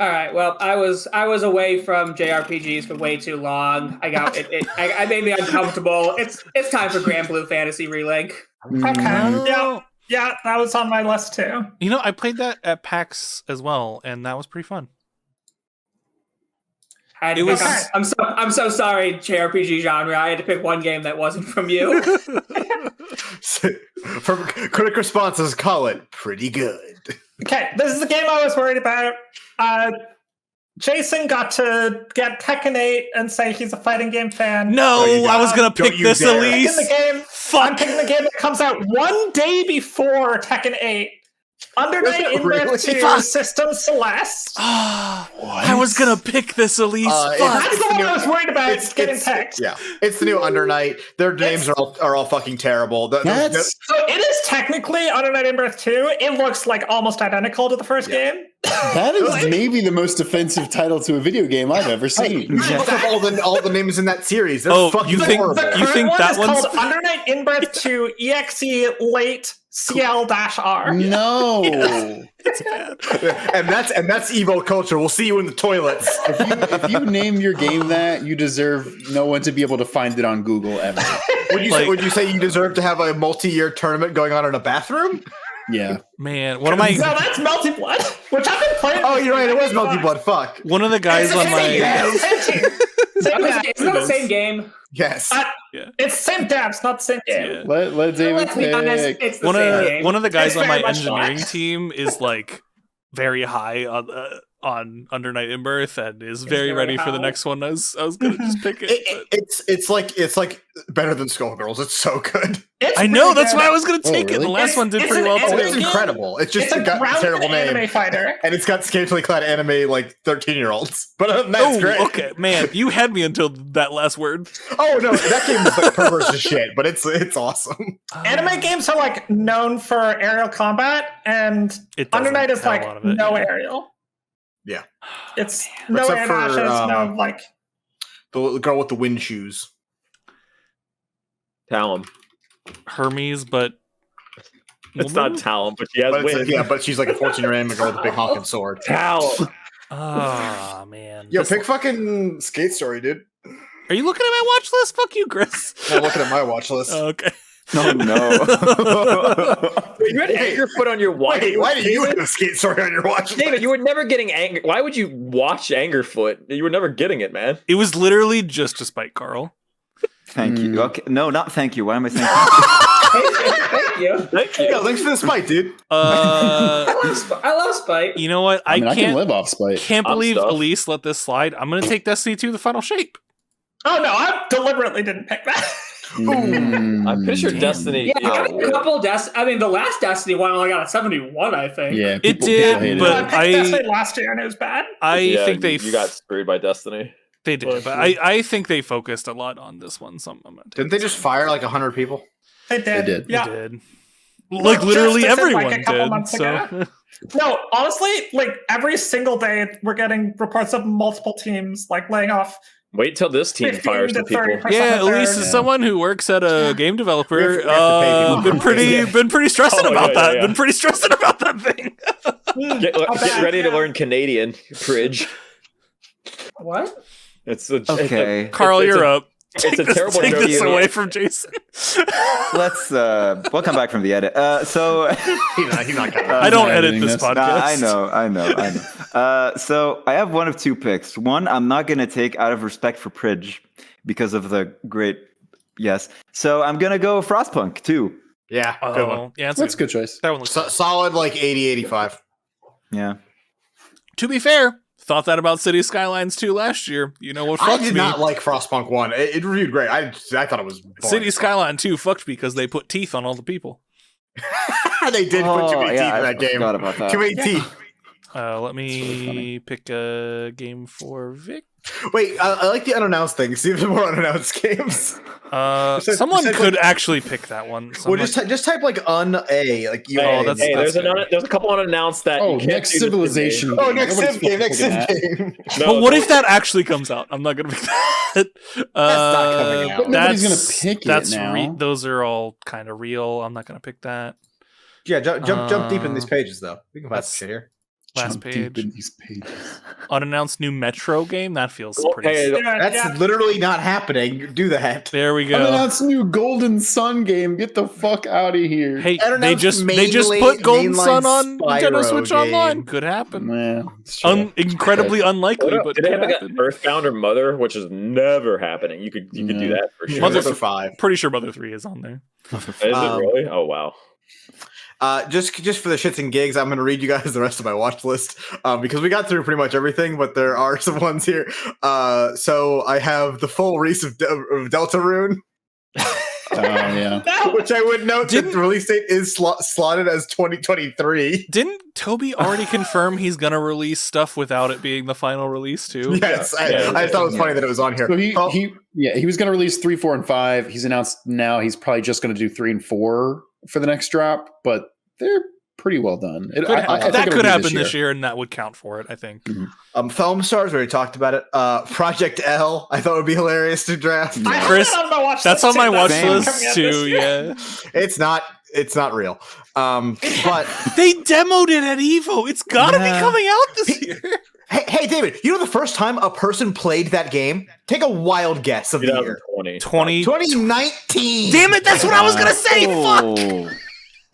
All right. Well, I was away from JRPGs for way too long. I got it. I made me uncomfortable. It's time for Grand Blue Fantasy Relink. Okay. Yeah, that was on my list too. You know, I played that at PAX as well, and that was pretty fun. I had to It pick- was- I'm so sorry, JRPG genre. I had to pick one game that wasn't from you. From critic responses, call it pretty good. Okay, this is the game I was worried about. Jason got to get Tekken 8 and say he's a fighting game fan. No, you I was gonna don't pick you this, dare. I'm Elise. picking the game. I'm Fuck. picking the game that comes out one day before Tekken 8. Under Was Night it in Breath really? 2 Fuck. System Celeste. I was gonna pick this, Elise. Fuck. That's the one I was worried about It's getting text. Yeah, it's the new Under Night. Their names are all fucking terrible. That's So it is technically Under Night in Breath 2. It looks like almost identical to the first game. that is maybe the most offensive title to a video game I've ever seen. Look up all the names in that series. They're Oh, fucking you think- horrible. The You current think one that is one's- called Under Night in Breath 2 EXE Late CL-R. No. and that's Evo culture. We'll see you in the toilets. If you name your game that, you deserve no one to be able to find it on Google ever. Would you say you deserve to have a multi-year tournament going on in a bathroom? Yeah. Man, one of my No, that's Melty Blood, which I've been playing. Oh, you're right. It was Melty Blood. Fuck. one of the guys on my Isn't that It the is. same game? Yes. It's the same devs, not the same game. Yeah. Let David Let's be honest, pick. it's the one same of game. one of the guys It's on my very much engineering not. team is like very high on Under Night in Birth and is very very ready for the high. next one. I was gonna just pick it. but- It's like better than Skullgirls. It's so good. It's I know really that's good. why I was gonna Oh, take it. really? The last one did It's pretty an well Oh, too. it's incredible. It's just It's a got a grounded terrible name. anime fighter. And it's got scantily clad anime like 13-year-olds. But other than that, it's Oh, great. okay, man, you had me until that last word. Oh no, that game is like perverse as shit, but it's awesome. Anime games are like known for aerial combat, and It Under doesn't Night is have a like lot of it, no yeah. aerial. Yeah. It's no Except air for, dashes, no like. The girl with the wind shoes. Talon. Hermes, but It's not talent, but she has But wins. but she's like a 14-year-old anime girl with a big honking sword. Talent. Oh man. Yo, pick fucking Skate Story, dude. Are you looking at my watch list? Fuck you, Chris. I'm looking at my watch list. Okay. Oh no. Wait, you had Angerfoot on your watch. Wait, why do you have a Skate Story on your watch list? David, you were never getting anger. Why would you watch Angerfoot? You were never getting it, man. It was literally just to spite Carl. Thank you. Okay. No, not thank you. Why am I saying Thank you. Thank you. Yeah, thanks for the spite, dude. I love Spite. You know what? I can can't live off spite. can't I'm believe stuffed. Elise let this slide. I'm gonna take Destiny 2 the final shape. Oh no, I deliberately didn't pick that. I'm pretty sure Destiny. Yeah, I got a couple I mean, the last Destiny one only got a 71, I think. Yeah, It people did, hated but I picked I- Destiny last year and it was bad. I think they you got screwed by Destiny. they did, but I think they focused a lot on this one. So I'm gonna take Didn't they just fire like 100 people? They did. did. They Yeah. did. Like Well, literally Justice in, like, everyone a couple did. months So ago. No, honestly, like every single day we're getting reports of multiple teams like laying off. Wait till this team 15 fires to some people. 30%. yeah, of their- Elise is someone who works at a game developer. We have to pay people. Been pretty stressing Oh, about yeah, that. yeah. Been pretty stressing about that thing. Get ready to learn Canadian, Pridge. What? It's a, Okay. Carl, you're up. It's a terrible Take joke. this away from Jason. Let's we'll come back from the edit. So He's not gonna. I don't not edit editing this this. podcast. Nah, I know. So I have one of two picks. One I'm not gonna take out of respect for Pridge because of the great yes. So I'm gonna go Frostpunk too. Yeah, good one. Yeah, That's a good choice. That one looks Solid like 80-85. Yeah. To be fair, thought that about City Skylines 2 last year. You know what I fucked did me? not like Frostpunk 1. It reviewed great. I thought it was boring. City Skyline 2 fucked me because they put teeth on all the people. They did put too Oh, many yeah, teeth in I that game. forgot about that. Too many teeth. Let me pick a game for Vic. Wait, I like the unannounced thing. See if there are more unannounced games. Someone said, could like- actually pick that one. Well, just type like un-A. Like you. Oh, that's- Hey, there's good. there's a couple unannounced that. Oh, you can't next do this to me. civilization. Oh, next Nobody's Civ game. Next Civ fucking that. game. No, But what no. if that actually comes out? I'm not gonna pick that. not coming out. But nobody's gonna pick it that's now. those are all kind of real. I'm not gonna pick that. Yeah, jump deep in these pages though. We can find that's- some shit here. Last Jump page. deep in these pages. Unannounced new Metro game. That feels Well, pretty. hey, That's Yeah. literally not happening. Do that. There we go. Unannounced new Golden Sun game. Get the fuck out of here. Hey, Unannounced they just mainly- put Golden mainline Sun on Nintendo Spyro Switch game. Online. Could happen. Man, it's true. Incredibly unlikely, What but did they could have like happen. an Earthbound or Mother, which is never happening? You could do that for sure. Mother- Mother 5. Pretty sure Mother 3 is on there. Is it really? Oh wow. Just for the shits and gigs, I'm going to read you guys the rest of my watch list because we got through pretty much everything, but there are some ones here. So I have the full release of Deltarune, Oh yeah. No, which I would note that Didn't- the release date is slotted as 2023. Didn't Toby already confirm he's gonna release stuff without it being the final release too? Yes, Yeah, I thought it was yeah. funny that it was on here. So he Oh, he was going to release 3, 4, and 5. He's announced now he's probably just going to do 3 and 4 for the next drop, but they're pretty well done. I think That it'll could be happen this year, and that would count for it. I think. Film Stars, we already talked about it. Project L, I thought would be hilarious to draft. I have Chris, that on my watch That's list on my too. watch That's list coming out this too. year. Yeah, It's not real. But they demoed it at Evo. It's gotta be coming out this year. hey, David, you know the first time a person played that game? Take a wild guess of the year. 2020. 2019. Damn it! That's what I was gonna say. Fuck. Oh.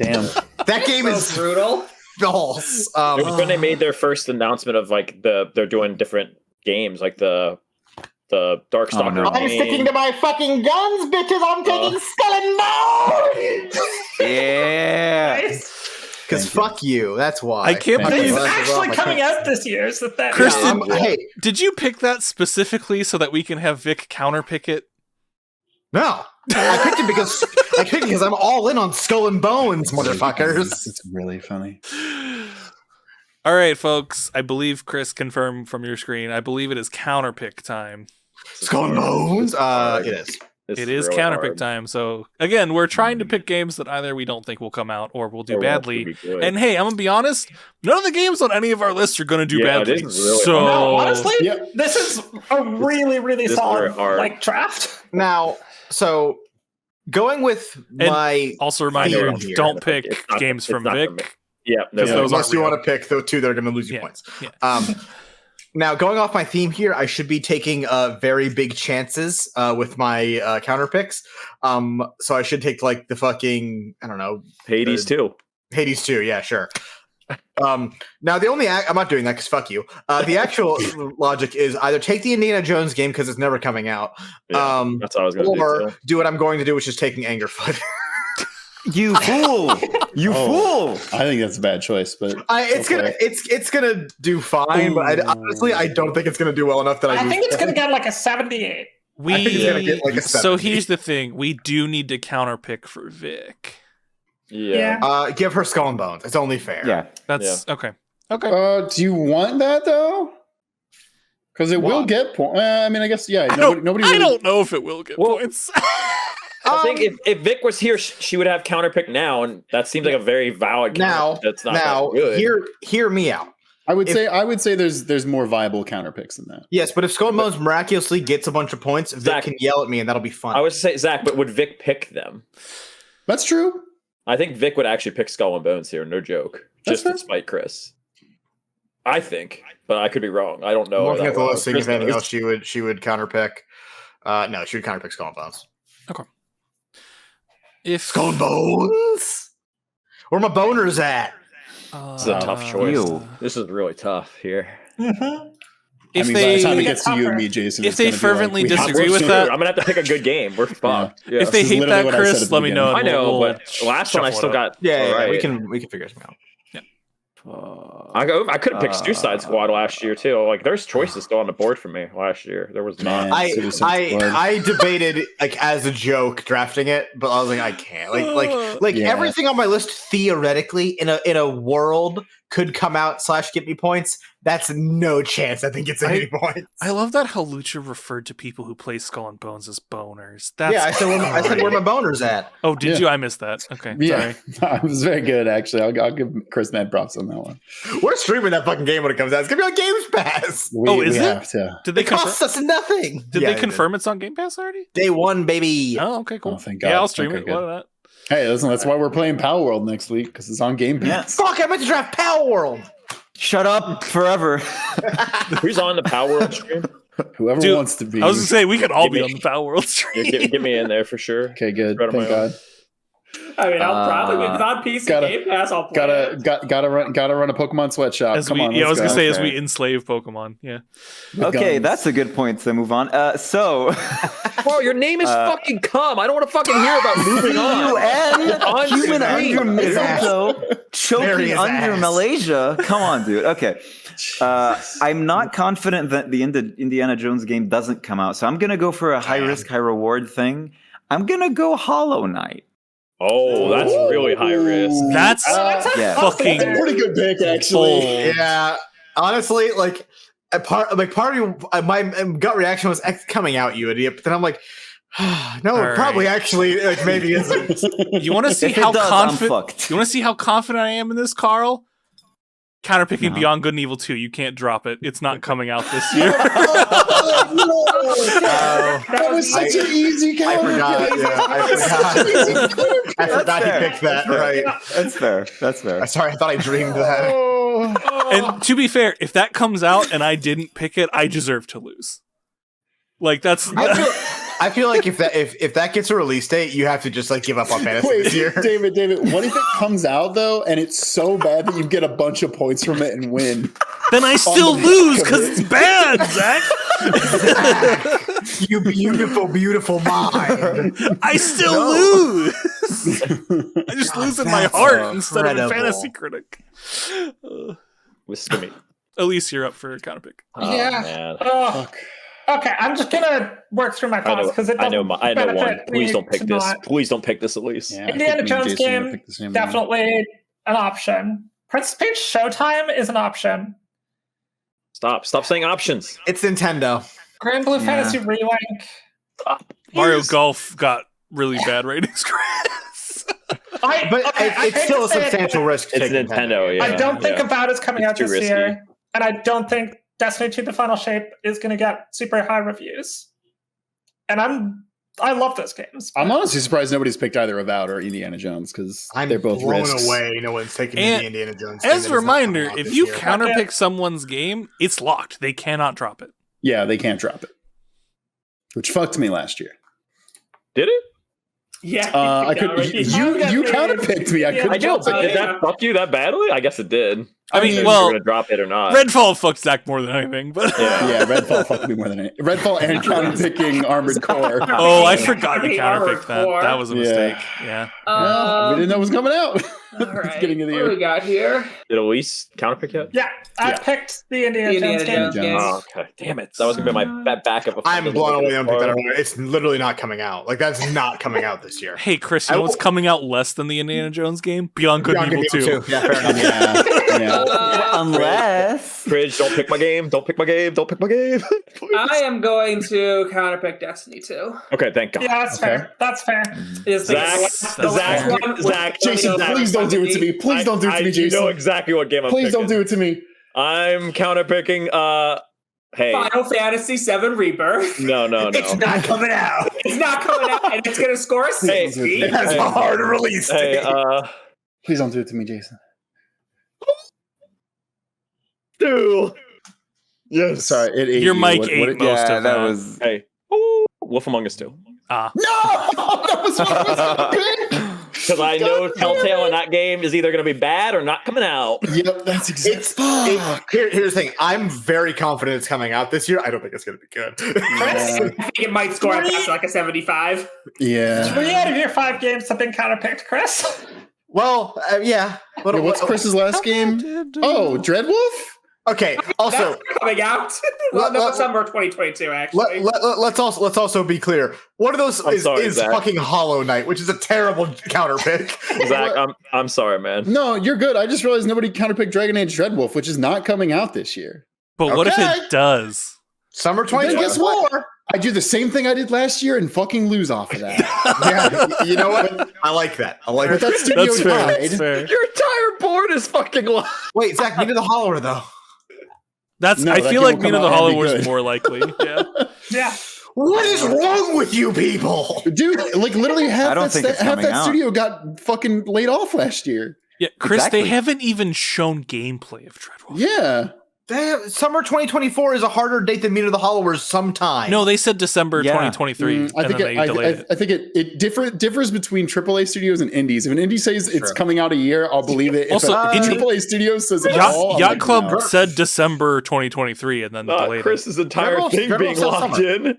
Damn. That game So is brutal. false. It was when they made their first announcement of like they're doing different games, like the Darkstalker. no. I'm sticking to my fucking guns, bitches. I'm taking Skull and Bones. Yeah. Because fuck you. That's why. I can't Fuck believe- you. It's That's actually why. coming out this year. Is that Kristen- Hey, Did you pick that specifically so that we can have Vic counterpick it? no. I picked it because I'm all in on Skull and Bones, motherfuckers. It's really funny. All right, folks. I believe Chris confirmed from your screen. I believe it is counterpick time. Skull and Bones. It is. It is counterpick time. So again, we're trying to pick games that either we don't think will come out or will do badly. And hey, I'm gonna be honest. None of the games on any of our lists are gonna do badly. this is really So No, honestly, Yep. this is a really, really This is solid very hard. like draft. Now, so Going with And my Also, reminder: theme here. don't pick It's not- games it's from not Vic. from me. Yeah, Because no, those unless aren't you real. want to pick the two that are going to lose you Yeah, points. yeah. Now, going off my theme here, I should be taking very big chances with my counter picks. So I should take like the fucking, I don't know, Hades too. Hades 2. Yeah, sure. Now the only I'm not doing that because fuck you. The actual logic is either take the Indiana Jones game because it's never coming out. Yeah, that's what I was going to Or do too. do what I'm going to do, which is taking Angerfoot. You fool! You fool! I think that's a bad choice, but It's gonna do fine, but honestly, I don't think it's gonna do well enough that I lose. think it's going to get like a 78. I think it's gonna get like a So 70. here's the thing: we do need to counterpick for Vic. Yeah. Give her Skull and Bones. It's only fair. Yeah. That's okay. Okay. do you want that though? Because it will get points. I mean, I guess nobody. I don't know if it will get points. I think if Vic was here, she would have counterpick now, and that seems like a very valid Now, counterpick. That's not that good. hear me out. I would say there's more viable counter picks than that. Yes, but if Skull and Bones miraculously gets a bunch of points, Vic Zach, can yell at me, and that'll be fun. I would say Zach, but would Vic pick them? That's true. I think Vic would actually pick Skull and Bones here, no joke, That's just to spite Chris. I think, but I could be wrong. I don't know. I'm looking that at the well. list, seeing Chris if anything knows. else she would counterpick. No, she would counterpick Skull and Bones. Okay. If Skull and Bones. Where my boners at? This is a tough choice. Ew. This is really tough here. if I mean, by the time it they gets to you and me, Jason, if it's they gonna be fervently we have to disagree with choose. that- I'm gonna have to pick a good game. We're fucked. Yeah. if they This is hate literally that, what I said at Chris, the let me know. beginning. I know, We'll but last one I shuffle still it up. got. Yeah, all right. we can figure something out. I could have picked Suicide Squad last year too. Like, there's choices still on the board for me last year. There was not. Man, Suicide Squad. I debated like as a joke drafting it, but I was like, I can't. Like Yeah. everything on my list theoretically in a world could come out / get me points. That's no chance. I think it's any points. I love that how Lucha referred to people who play Skull and Bones as boners. That's Yeah, I said where my boners at. Oh, did Yeah. you? I missed that. Okay, Yeah, sorry. it was very good actually. I'll give Chris mad props on that one. We're streaming that fucking game when it comes out. It's gonna be on Games Pass. Is it? have to. Did they It costs confirm? us nothing. Did Yeah, they it confirm it's on Game Pass already? Day one, baby. Oh, okay, cool. Oh, thank God. Yeah, I'll stream Okay, it. good. What of that? Hey, listen, that's why we're playing Power World next week because it's on Game Pass. Fuck! I meant to draft Power World. Shut up forever. Who's on the Power World stream? Whoever Dude, wants to be. I was gonna say we could all Give be me- on the Power World stream. Yeah, get me in there for sure. Okay, good. Right on Thank my own. God. I mean, I'll probably, if it's on PC gotta- Game Pass, I'll play it. Gotta run a Pokemon sweatshop. As Come we, on, yeah, I was let's gonna say go. as we Okay. enslave Pokemon. Yeah. With Okay, guns. that's a good point to move on. Bro, your name is fucking Cum. I don't want to fucking hear about moving on. UN, On human screen. under mistletoe, There choking his under ass. Malaysia. Come on, dude. Okay. I'm not confident that the Indiana Jones game doesn't come out, so I'm going to go for a high risk, high reward thing. I'm going to go Hollow Knight. Oh, that's really high risk. That's Yeah. fucking That's a pretty good pick, actually. bold. Yeah, honestly, like part of my gut reaction was X coming out, you idiot. But then I'm like, no, All it probably right. actually like maybe isn't. You want to see If it how does, I'm confident? fucked. You want to see how confident I am in this, Carl? Counterpicking No. Beyond Good and Evil 2. You can't drop it. It's not coming out this year. That was such an easy I counter. forgot. Yeah, I forgot fair. he picked that. Right. That's fair. That's fair. Sorry, I thought I dreamed that. And to be fair, if that comes out and I didn't pick it, I deserve to lose. Like that's I feel like if that gets a release date, you have to just like give up on fantasy Wait, this year. David, what if it comes out though and it's so bad that you get a bunch of points from it and win? then I still the lose back of because it. it's bad, Zach. You beautiful, beautiful mind. I still lose. I just lose in my That's heart instead of in incredible. Fantasy Critic. With Skimmy. Elise, you're up for a counter pick. Oh, Yeah. man. Fuck. Okay, I'm just gonna work through my thoughts because it I know doesn't I know one. benefit Please me don't pick to this. not. Please don't pick this, Elise. Yeah, I Indiana think me and Jones Jason are gonna game, pick the same one. definitely an option. Princess Peach Showtime is an option. Stop saying options. It's Nintendo. Grand Blue Yeah. Fantasy Relink. Mario Golf got really bad ratings, Chris. But it's still a substantial risk. To It's take Nintendo, yeah. I don't think About is coming It's out too this risky. year, and I don't think Destiny 2: The Final Shape is going to get super high reviews. And I'm I love those games. I'm honestly surprised nobody's picked either Avowed or Indiana Jones because they're both blown risks. away. No one's taking And the Indiana Jones. As a reminder, if you count, counterpick someone's game, it's locked. They cannot drop it. Yeah, they can't drop it, which fucked me last year. Did it? Yeah. I could. You counterpicked me. I couldn't I know, drop but it. did that fuck you that badly? I guess it did. I mean, If you well, were gonna drop it or not. Redfall fucked Zach more than anything, but Yeah, Redfall fucked me more than anything. Redfall and counterpicking Armored Core. oh, I forgot you The Armored counterpicked that. Core. That was a mistake. Yeah. We didn't know it was coming out. All right. Beginning of the What do we year. got here? Did Elise counterpick yet? Yeah, I Yeah. picked the Indiana The Jones Indiana game. Jones game. Oh, okay. Damn it. That was gonna be my backup. if I I'm didn't blown look away. at On the pick that card. up. It's literally not coming out. Like that's not coming out this year. Hey, Chris, you know what's coming out less than the Indiana Jones game? Beyond Good and Beyond Evil Good 2. and Evil 2. Yeah, fair enough. Yeah. Unless Fridge, don't pick my game. Don't pick my game. Don't pick my game. Please. I am going to counterpick Destiny 2. Okay, thank God. Yeah, that's fair. That's fair. Is Zach, Jason, please don't do it to me. Please don't do it to me, Jason. You know exactly what game I'm Please picking. don't do it to me. I'm counterpicking. Hey, Final Fantasy VII Rebirth. no. It's not coming out. It's not coming out, and it's going to score a 60. It has a hard release Hey, date. Please don't do it to me, Jason. dude. Yes. Sorry, it ate Your you. mic What- ate what- most yeah, of that that. was. Hey. Ooh, Wolf Among Us 2. No, that was what I was gonna pick. Because I know Telltale in that game is either going to be bad or not coming out. Yep, that's exactly. Here's the thing. I'm very confident it's coming out this year. I don't think it's going to be good. I think it might score past like a 75. Yeah. 3 out of your 5 games have been counterpicked, Chris. Well, yeah. Yeah, what's Chris's last game? Oh, Dreadwolf? Okay. Also, That's coming out. Well, no, summer 2022, actually. let's also be clear. One of those I'm sorry, is Zach. fucking Hollow Knight, which is a terrible counter pick. Zach, I'm sorry, man. No, you're good. I just realized nobody counterpicked Dragon Age Dreadwolf, which is not coming out this year. But what if Okay. it does? Summer Then 2024. guess what? I do the same thing I did last year and fucking lose off of that. Yeah, you know what? I like that. I like But that. that studio That's fair. died. That's fair. Your entire board is fucking low. Wait, Zach, Meet of the Hollower though. That's. No, I that feel game like will Meet come of the out and Hollow be was good. more likely. Yeah. Yeah. What is wrong with you people? Dude, like literally half I don't think it's coming out. studio got fucking laid off last year. Yeah, Chris, Exactly. they haven't even shown gameplay of Dreadwolf. Yeah. Summer 2024 is a harder date than Meet of the Hollowers sometime. No, they said December Yeah. 2023, I and think then they delayed it. I think it differs between AAA studios and indies. If an indie says it's Sure. coming out a year, I'll believe it. If Also, a indie- AAA studio says it's Yacht, all, I'm Yacht like, Club no. said December 2023, and then delayed it. Chris's entire Dreadwolf- thing being Dreadwolf locked summer. in.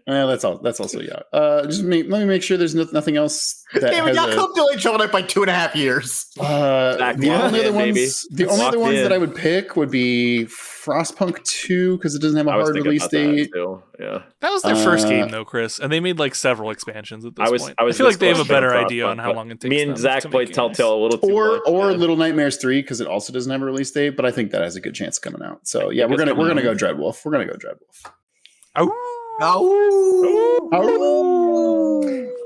That's also Yacht. Let me make sure there's nothing else that Damn it, has Yacht a, Club delayed Shovel Knight by 2.5 years. Back the locked only other in, baby. ones, the only other Locked ones in. that I would pick would be Frostpunk 2 because it doesn't have a I was hard thinking release about that date. too. Yeah. That was their first Uh, game, though, Chris, and they made like several expansions at this I was point. I was feel like this they have a close to better Frostpunk, idea on how but long it takes. Me and them Zach to played make games. Telltale a little too much. Or yeah. Little Nightmares 3 because it also doesn't have a release date, but I think that has a good chance of coming out. So yeah, we're it's gonna coming go out. Dreadwolf. We're gonna go Dreadwolf.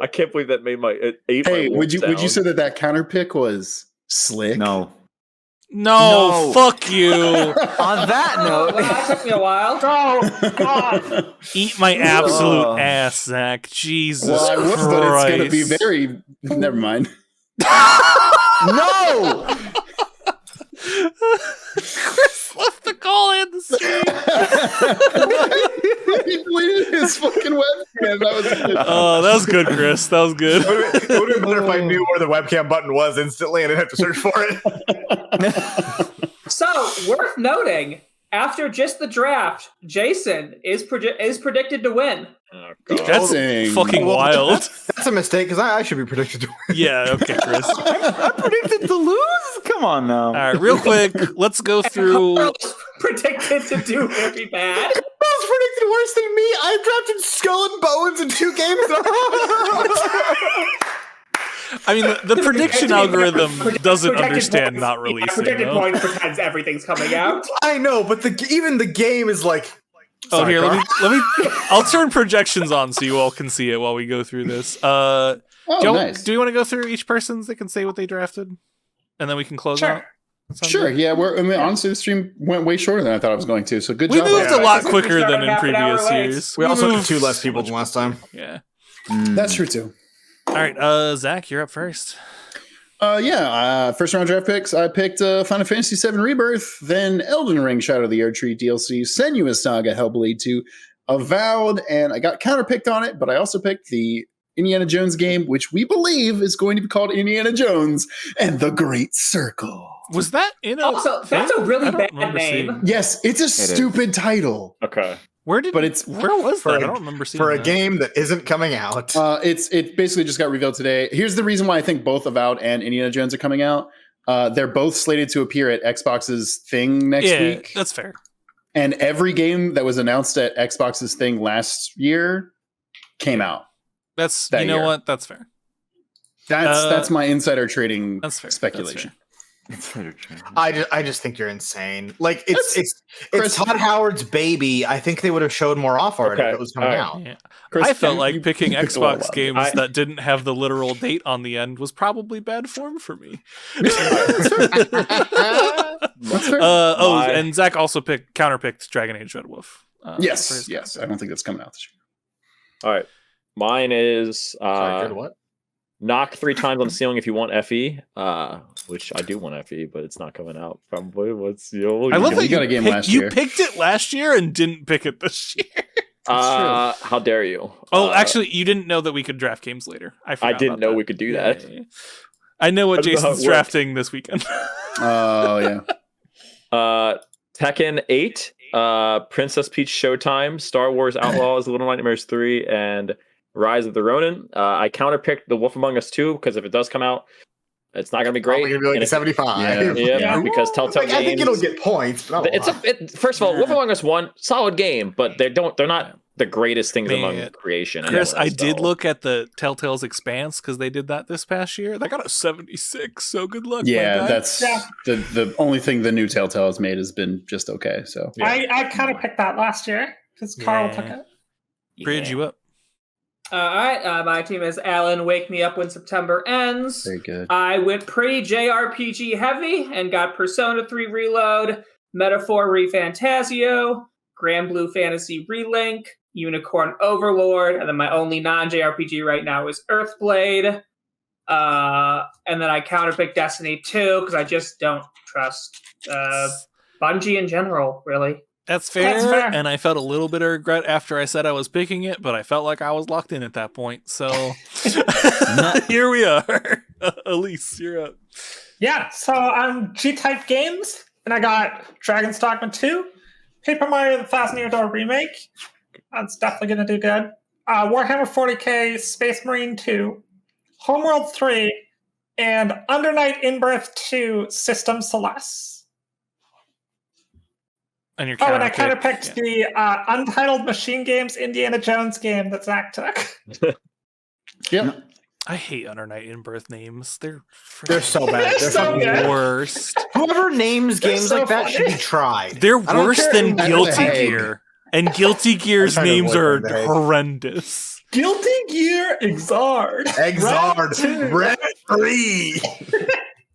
I can't believe that made my it ate Hey, my would you sound. say that counter pick was slick? No. No, No. fuck you. On that Well, note, that took me a while. Oh, God. Eat my absolute Oh. ass, Zach. Jesus Well, I was, Christ. but it's gonna be very. Never mind. no. Chris left the call in the stream. He deleted his fucking webcam. That was good. Oh, that was good, Chris. That was good. It would have been better if I knew where the webcam button was instantly and I didn't have to search for it. So, worth noting, after just the draft, Jason is predicted to win. Oh, God. That's Dang. fucking wild. That's a mistake because I should be predicted to win. Yeah, okay, Chris. All I predicted to lose. Come on now. right, real quick, let's go through. Carl's predicted to do very bad. Bill's predicted worse than me. I've drafted Skull and Bones in 2 games. I mean, the prediction algorithm doesn't Projected understand points- not yeah, releasing. Projected though. points pretends everything's coming out. I know, but even the game is like. Oh, Sorry, here, Carl. let me. I'll turn projections on so you all can see it while we go through this. Oh, nice. Do you want to go through each person's? They can say what they drafted, and then we can close Sure. out. Sound Sure. good? Yeah. Honestly, the stream went way shorter than I thought I was going to. So good We job. moved Yeah. a lot We quicker started than in half an hour previous late. years. We also had moved 2 less people much than last time. Yeah. That's true too. All right, Zach, you're up first. First round draft picks. I picked Final Fantasy VII Rebirth, then Elden Ring Shadow of the Erdtree DLC, Senua's Saga Hellblade 2, Avowed, and I got counterpicked on it, but I also picked the Indiana Jones game, which we believe is going to be called Indiana Jones and the Great Circle. Was that in a Also, that's a really bad name. Yes, it's a stupid title. Okay. Where was that? I don't remember seeing for a that. game that isn't coming out. It basically just got revealed today. Here's the reason why I think both Avowed and Indiana Jones are coming out. They're both slated to appear at Xbox's thing next week. That's fair. And every game that was announced at Xbox's thing last year came out. That's that year. What? That's fair. That's my insider trading That's speculation. I just think you're insane. Like it's Todd Howard's baby. I think they would have showed more off art if it was coming out. Yeah. Chris, I felt like you picking picked a lot Xbox of games that didn't have the literal date on the end was probably bad form for me. That's fair. And Zach also counterpicked Dragon Age Red Wolf. Yes. I don't think that's coming out this year. All right. Mine is Sorry, good what? knock 3 times on the ceiling if you want FE, which I do want FE, but it's not coming out. Probably. I love that you got a game last year. You picked it last year and didn't pick it this year. How dare you? Actually, you didn't know that we could draft games later. I didn't know we could do that. Yeah. I know what Jason's drafting this weekend. Oh yeah. Tekken 8, Princess Peach Showtime, Star Wars Outlaws, Little Nightmares 3, and Rise of the Ronin. I counterpicked The Wolf Among Us 2 because if it does come out, it's not going to be great. Probably going to be like 75. Yeah, because Telltale Games. I think it'll get points. But first of all, Wolf Among Us 1, solid game, but they're not the greatest things among creation. Chris, I did look at the Telltale's Expanse because they did that this past year. They got a 76, so good luck. Yeah, that's the only thing the new Telltale has made has been just okay. So I kind of picked that last year because Carl took it. Bridge you up. All right, my team is Alan. Wake me up when September ends. very good. I went pretty JRPG heavy and got Persona 3 Reload, Metaphor ReFantasio, Grand Blue Fantasy Relink, Unicorn Overlord, and then my only non-JRPG right now is Earthblade. And then I counterpicked Destiny 2 because I just don't trust Bungie in general, really. That's fair, and I felt a little bit of regret after I said I was picking it, but I felt like I was locked in at that point. So here we are. Elise, you're up. Yeah, so I'm G-Type Games, and I got Dragon's Dogma 2, Paper Mario The Thousand Year Door Remake. That's definitely going to do good. Warhammer 40k, Space Marine 2, Homeworld 3, and Under Night In-Birth 2, System Celeste. And and I kind of picked the Untitled Machine Games Indiana Jones game that Zach took. Yep. I hate Under Night In-Birth names. They're so bad. They're so fucking good. worst. Whoever names games so like that funny. should be tried. They're I don't worse care than who they're Guilty the Hague. Gear. And Guilty Gear's I'm trying to names avoid are the Hague. horrendous. Guilty Gear Exard. Exard, Red 3.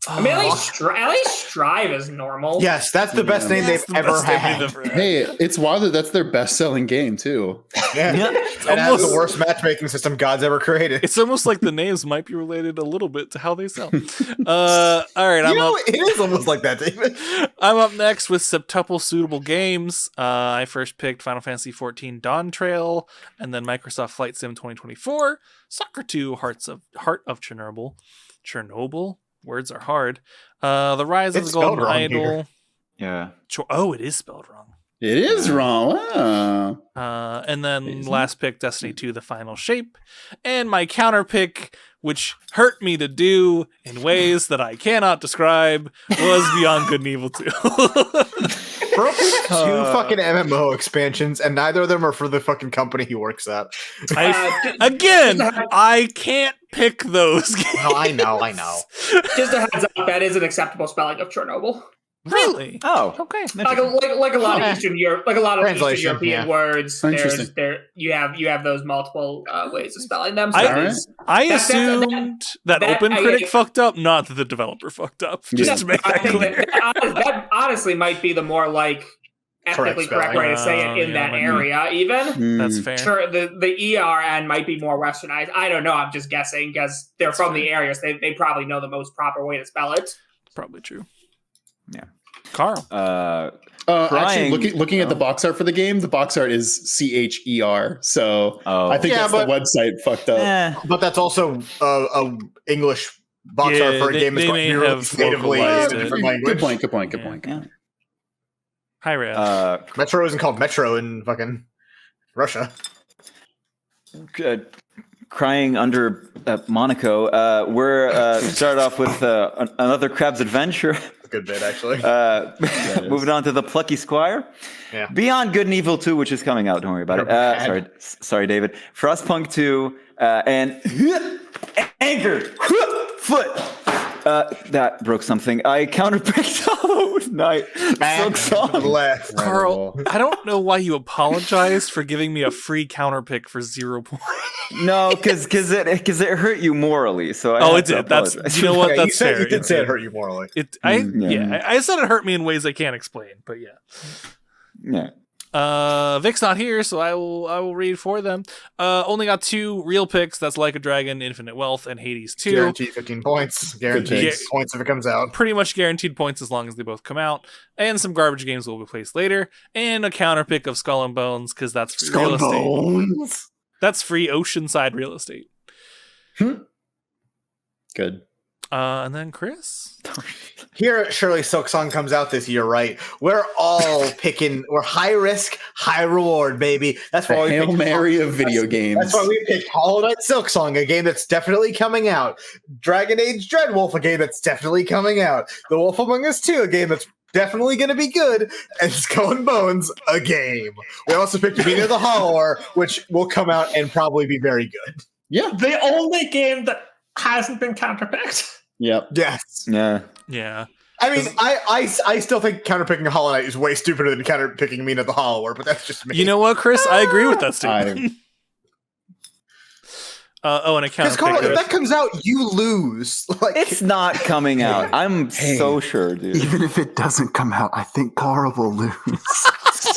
I mean, at least Strive is normal. Yes, that's the best name they've ever had. Hey, it's wild that that's their best-selling game too. Yeah. It has the worst matchmaking system God's ever created. It's almost like the names might be related a little bit to how they sell. All right, It is almost like that, David. I'm up next with septuple suitable games. I first picked Final Fantasy XIV Dawn Trail, and then Microsoft Flight Sim 2024, Soccer 2 Heart of Chernobyl. Chernobyl? Words are hard. The Rise of the Golden Idol. Yeah. It is spelled wrong. It is wrong. Wow. And then last pick, Destiny 2, The Final Shape. And my counter pick, which hurt me to do in ways that I cannot describe, was Beyond Good and Evil 2. Bro picked 2 fucking MMO expansions, and neither of them are for the fucking company he works at. I can't pick those games. No, I know. Just a heads up, that is an acceptable spelling of Chernobyl. Really? Oh, okay. Like a lot of Eastern Europe, like a lot of Eastern Translation, European yeah. words. Interesting. You have those multiple ways of spelling them. So I assumed that OpenCritic fucked up, not that the developer fucked up. Just to make that clear. That honestly might be the more like ethnically correct way to say it in that area, even. That's fair. Sure, the ERN might be more westernized. I don't know. I'm just guessing because they're from the area, so they probably know the most proper way to spell it. Probably true. Yeah. Carl. Actually, looking at the box art for the game, the box art is CHER. So I think that's the website fucked up. But that's also a English box art for a game that's may have natively in a localized different it. language. Good point. Yeah. Hi, Ray. Metro isn't called Metro in fucking Russia. Crying under Monaco. We're started off with another Crab's Adventure. Good bit, actually. Moving on to the Plucky Squire. Yeah. Beyond Good and Evil 2, which is coming out. Don't worry about it. Sorry, David. Frostpunk 2 and Anchor Foot. That broke something. I counterpicked Hollow Knight. Silk Song. Carl, I don't know why you apologized for giving me a free counterpick for 0 points. No, because it hurt you morally. So it did. That's you know what? That's fair. You did say it hurt you morally. I said it hurt me in ways I can't explain, but yeah. Yeah. Vic's not here, so I will read for them. Only got 2 real picks. That's Like a Dragon, Infinite Wealth, and Hades 2. Guaranteed 15 points. Guaranteed points if it comes out. Pretty much guaranteed points as long as they both come out. And some garbage games will be placed later. And a counter pick of Skull and Bones, because that's free real estate. That's free Oceanside real estate. Good. And then Chris? Here, surely Silk Song comes out this year, right? We're all picking. We're high risk, high reward, baby. That's why we Hail Mary of video games. That's why we picked Hollow Knight Silk Song, a game that's definitely coming out. Dragon Age Dreadwolf, a game that's definitely coming out. The Wolf Among Us 2, a game that's definitely going to be good. And Skull and Bones, a game. We also picked Mina the Hollower, which will come out and probably be very good. Yeah. The only game that hasn't been counterpicked. Yep. Yes. Yeah. I mean, I still think counterpicking Hollow Knight is way stupider than counterpicking Mina the Hollower, but that's just me. You know what, Chris? I agree with that statement. And a counterpick. Carl, if that comes out, you lose. Like, It's not coming out. I'm so sure, dude. Even if it doesn't come out, I think Carl will lose.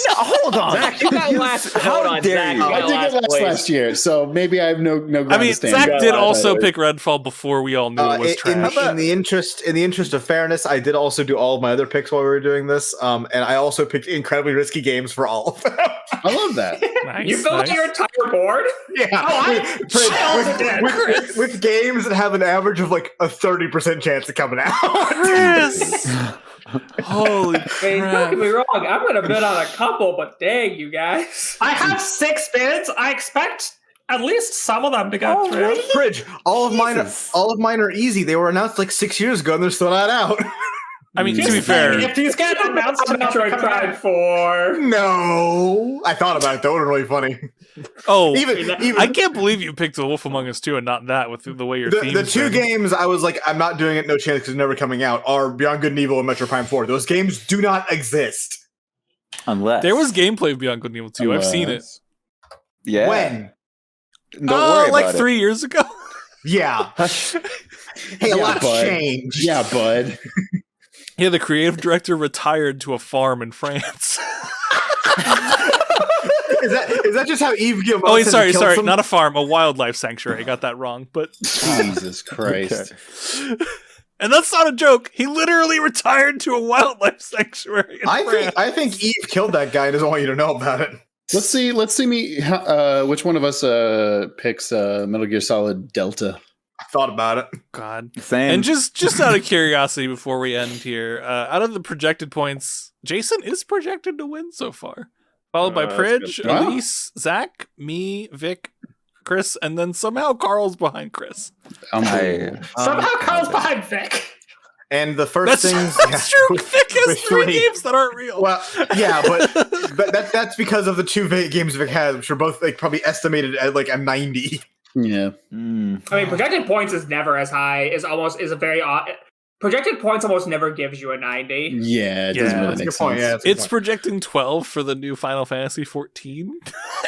No, hold on. Zach, you got last. Hold on, Zach. You I got did get last place. last year, so maybe I have no ground I mean, to stand. Zach did also pick Redfall before we all knew it was trash. in the interest of fairness, I did also do all of my other picks while we were doing this, and I also picked incredibly risky games for all of them. I love that. Nice, You built your entire board? Yeah, with games that have an average of like a 30% chance of coming out. Chris! Holy Hey, don't crap. get me wrong. I'm going to bet on a couple, but dang, you guys. I have 6 bids. I expect at least some of them to go through. Bridge, all of mine are easy. They were announced like 6 years ago, and they're still not out. I mean, to be fair, If these get announced, Metroid Prime 4. No, I thought about it. That would have been really funny. Even I can't believe you picked The Wolf Among Us 2 and not that with the way your the theme's 2 been. games I was like, I'm not doing it, no chance, because it's never coming out, are Beyond Good and Evil and Metroid Prime 4. Those games do not exist. Unless There was gameplay of Beyond Good and Evil 2. I've seen it. Yeah. When? Don't worry like about 3 years ago. Yeah. Hey, a lot's changed. Yeah, bud. Yeah, the creative director retired to a farm in France. Is that just how Yves Guillemot? Oh, wait, said sorry, he killed some- not a farm, a wildlife sanctuary. I got that wrong, but Jesus Christ. and that's not a joke. He literally retired to a wildlife sanctuary. In France. I think Eve killed that guy and doesn't want you to know about it. Let's see which one of us picks Metal Gear Solid Delta. I thought about it. God. Same. And just out of curiosity before we end here, out of the projected points, Jason is projected to win so far. Followed by That's Pridge, good. Wow. Elise, Zach, me, Vic, Chris, and then somehow Carl's behind Chris. Somehow Carl's behind Vic. And the first things That's true. Vic has 3 games that aren't real. Well, yeah, but that's because of the 2 games Vic has, which are both like probably estimated at like a 90. Yeah. I mean, projected points is never as high. Is a very odd. Projected points almost never gives you a 90. Yeah, it doesn't really That's a make good point. sense. Yeah, that's a good It's point. projecting 12 for the new Final Fantasy 14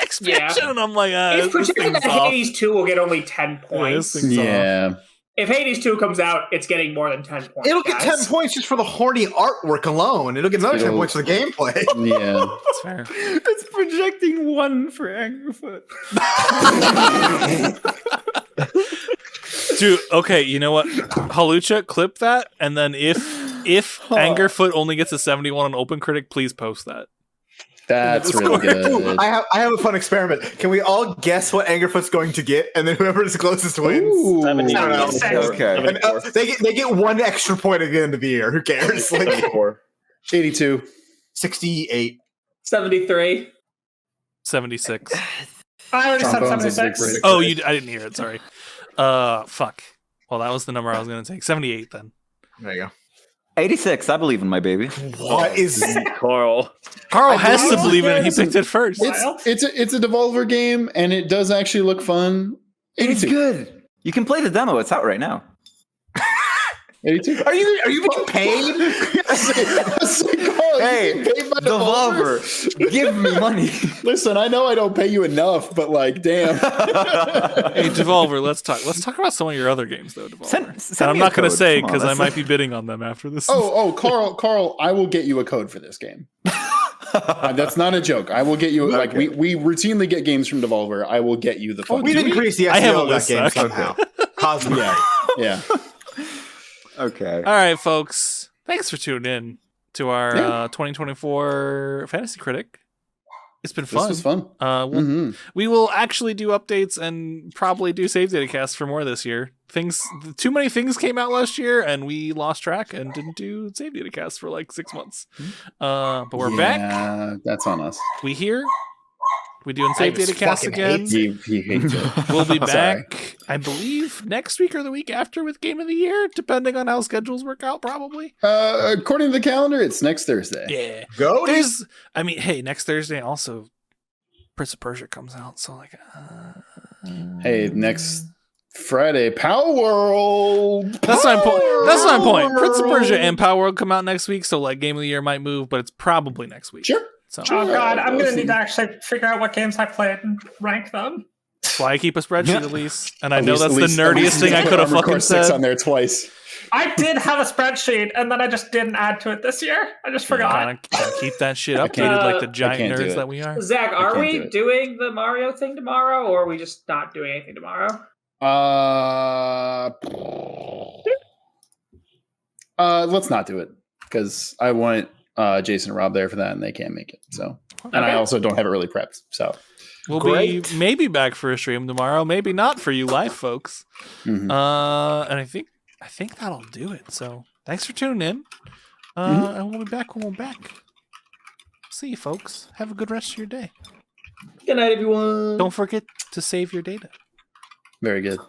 expansion, Yeah. and I'm like, It's this projected thing's that off. Hades 2 will get only 10 Yeah, points. this thing's off. Yeah. If Hades 2 comes out, it's getting more than 10 points. It'll get 10 points just for the horny artwork alone. It'll get another 10 points for the gameplay. Yeah. That's fair. It's projecting 1 for Angerfoot. Dude, okay, you know what? Halucha, clip that, and then if Angerfoot only gets a 71 on Open Critic, please post that. That's really good. I have a fun experiment. Can we all guess what Angerfoot's going to get, and then whoever is closest wins? Ooh. 74. Okay. And, they get 1 extra point at the end of the year. Who cares? Like 74. 82. 68. 73. 76. I already said Trombones is 76. big. Oh, I didn't hear it, sorry. Fuck. Well, that was the number I was going to take. 78 then. There you go. 86. I believe in my baby. What is Carl. Carl has to believe in it. He picked it first. It's a Devolver game, and it does actually look fun. It's 82. good. You can play the demo. It's out right now. 82. Are you being paid? Hey, Devolver, give me money. Listen, I know I don't pay you enough, but like, damn. Hey, Devolver, let's talk. Let's talk about some of your other games, though, Devolver. Send And I'm me a not going to code. say Come on, because I that's might be bidding on them after this. Carl, I will get you a code for this game. That's not a joke. I will get you like we routinely get games from Devolver. I will get you the phone. We didn't increase the I have a SEO of that list, game okay. somehow. Cosmic. Yeah. Okay. All right, folks. Thanks for tuning in to our 2024 Fantasy Critic. It's been fun. This was fun. We will actually do updates and probably do save data casts for more this year. Too many things came out last year, and we lost track and didn't do save data casts for like 6 months. But we're back. Yeah, that's on us. We here. We doing save data casts again. He hates it. We'll be Sorry. back, I believe, next week or the week after with Game of the Year, depending on how schedules work out, probably. According to the calendar, it's next Thursday. Yeah. Go. Hey, next Thursday also Prince of Persia comes out, so like Hey, next Friday, Power World. That's my point. That's my point. Prince of Persia and Power World come out next week, so like Game of the Year might move, but it's probably next week. Sure. So Oh god, I'm gonna need to actually figure out what games I played and rank them. that's why I keep a spreadsheet at least. And I At know least- that's the at least- nerdiest thing I could have Armored Core fucking 6 said. on there twice. I did have a spreadsheet, and then I just didn't add to it this year. I just forgot. Gotta keep that shit I can't- updated like the I giant can't do nerds it. that we are. Zach, are can't we do it. doing the Mario thing tomorrow, or are we just not doing anything tomorrow? Let's not do it because I want Jason and Rob there for that, and they can't make it. So, and I Okay. also don't have it really prepped. So, We'll Great. be maybe back for a stream tomorrow, maybe not for you live folks. mhm. And I think that'll do it. So thanks for tuning in. And we'll be back when we're back. See you folks. Have a good rest of your day. Good night, everyone. Don't forget to save your data. Very good.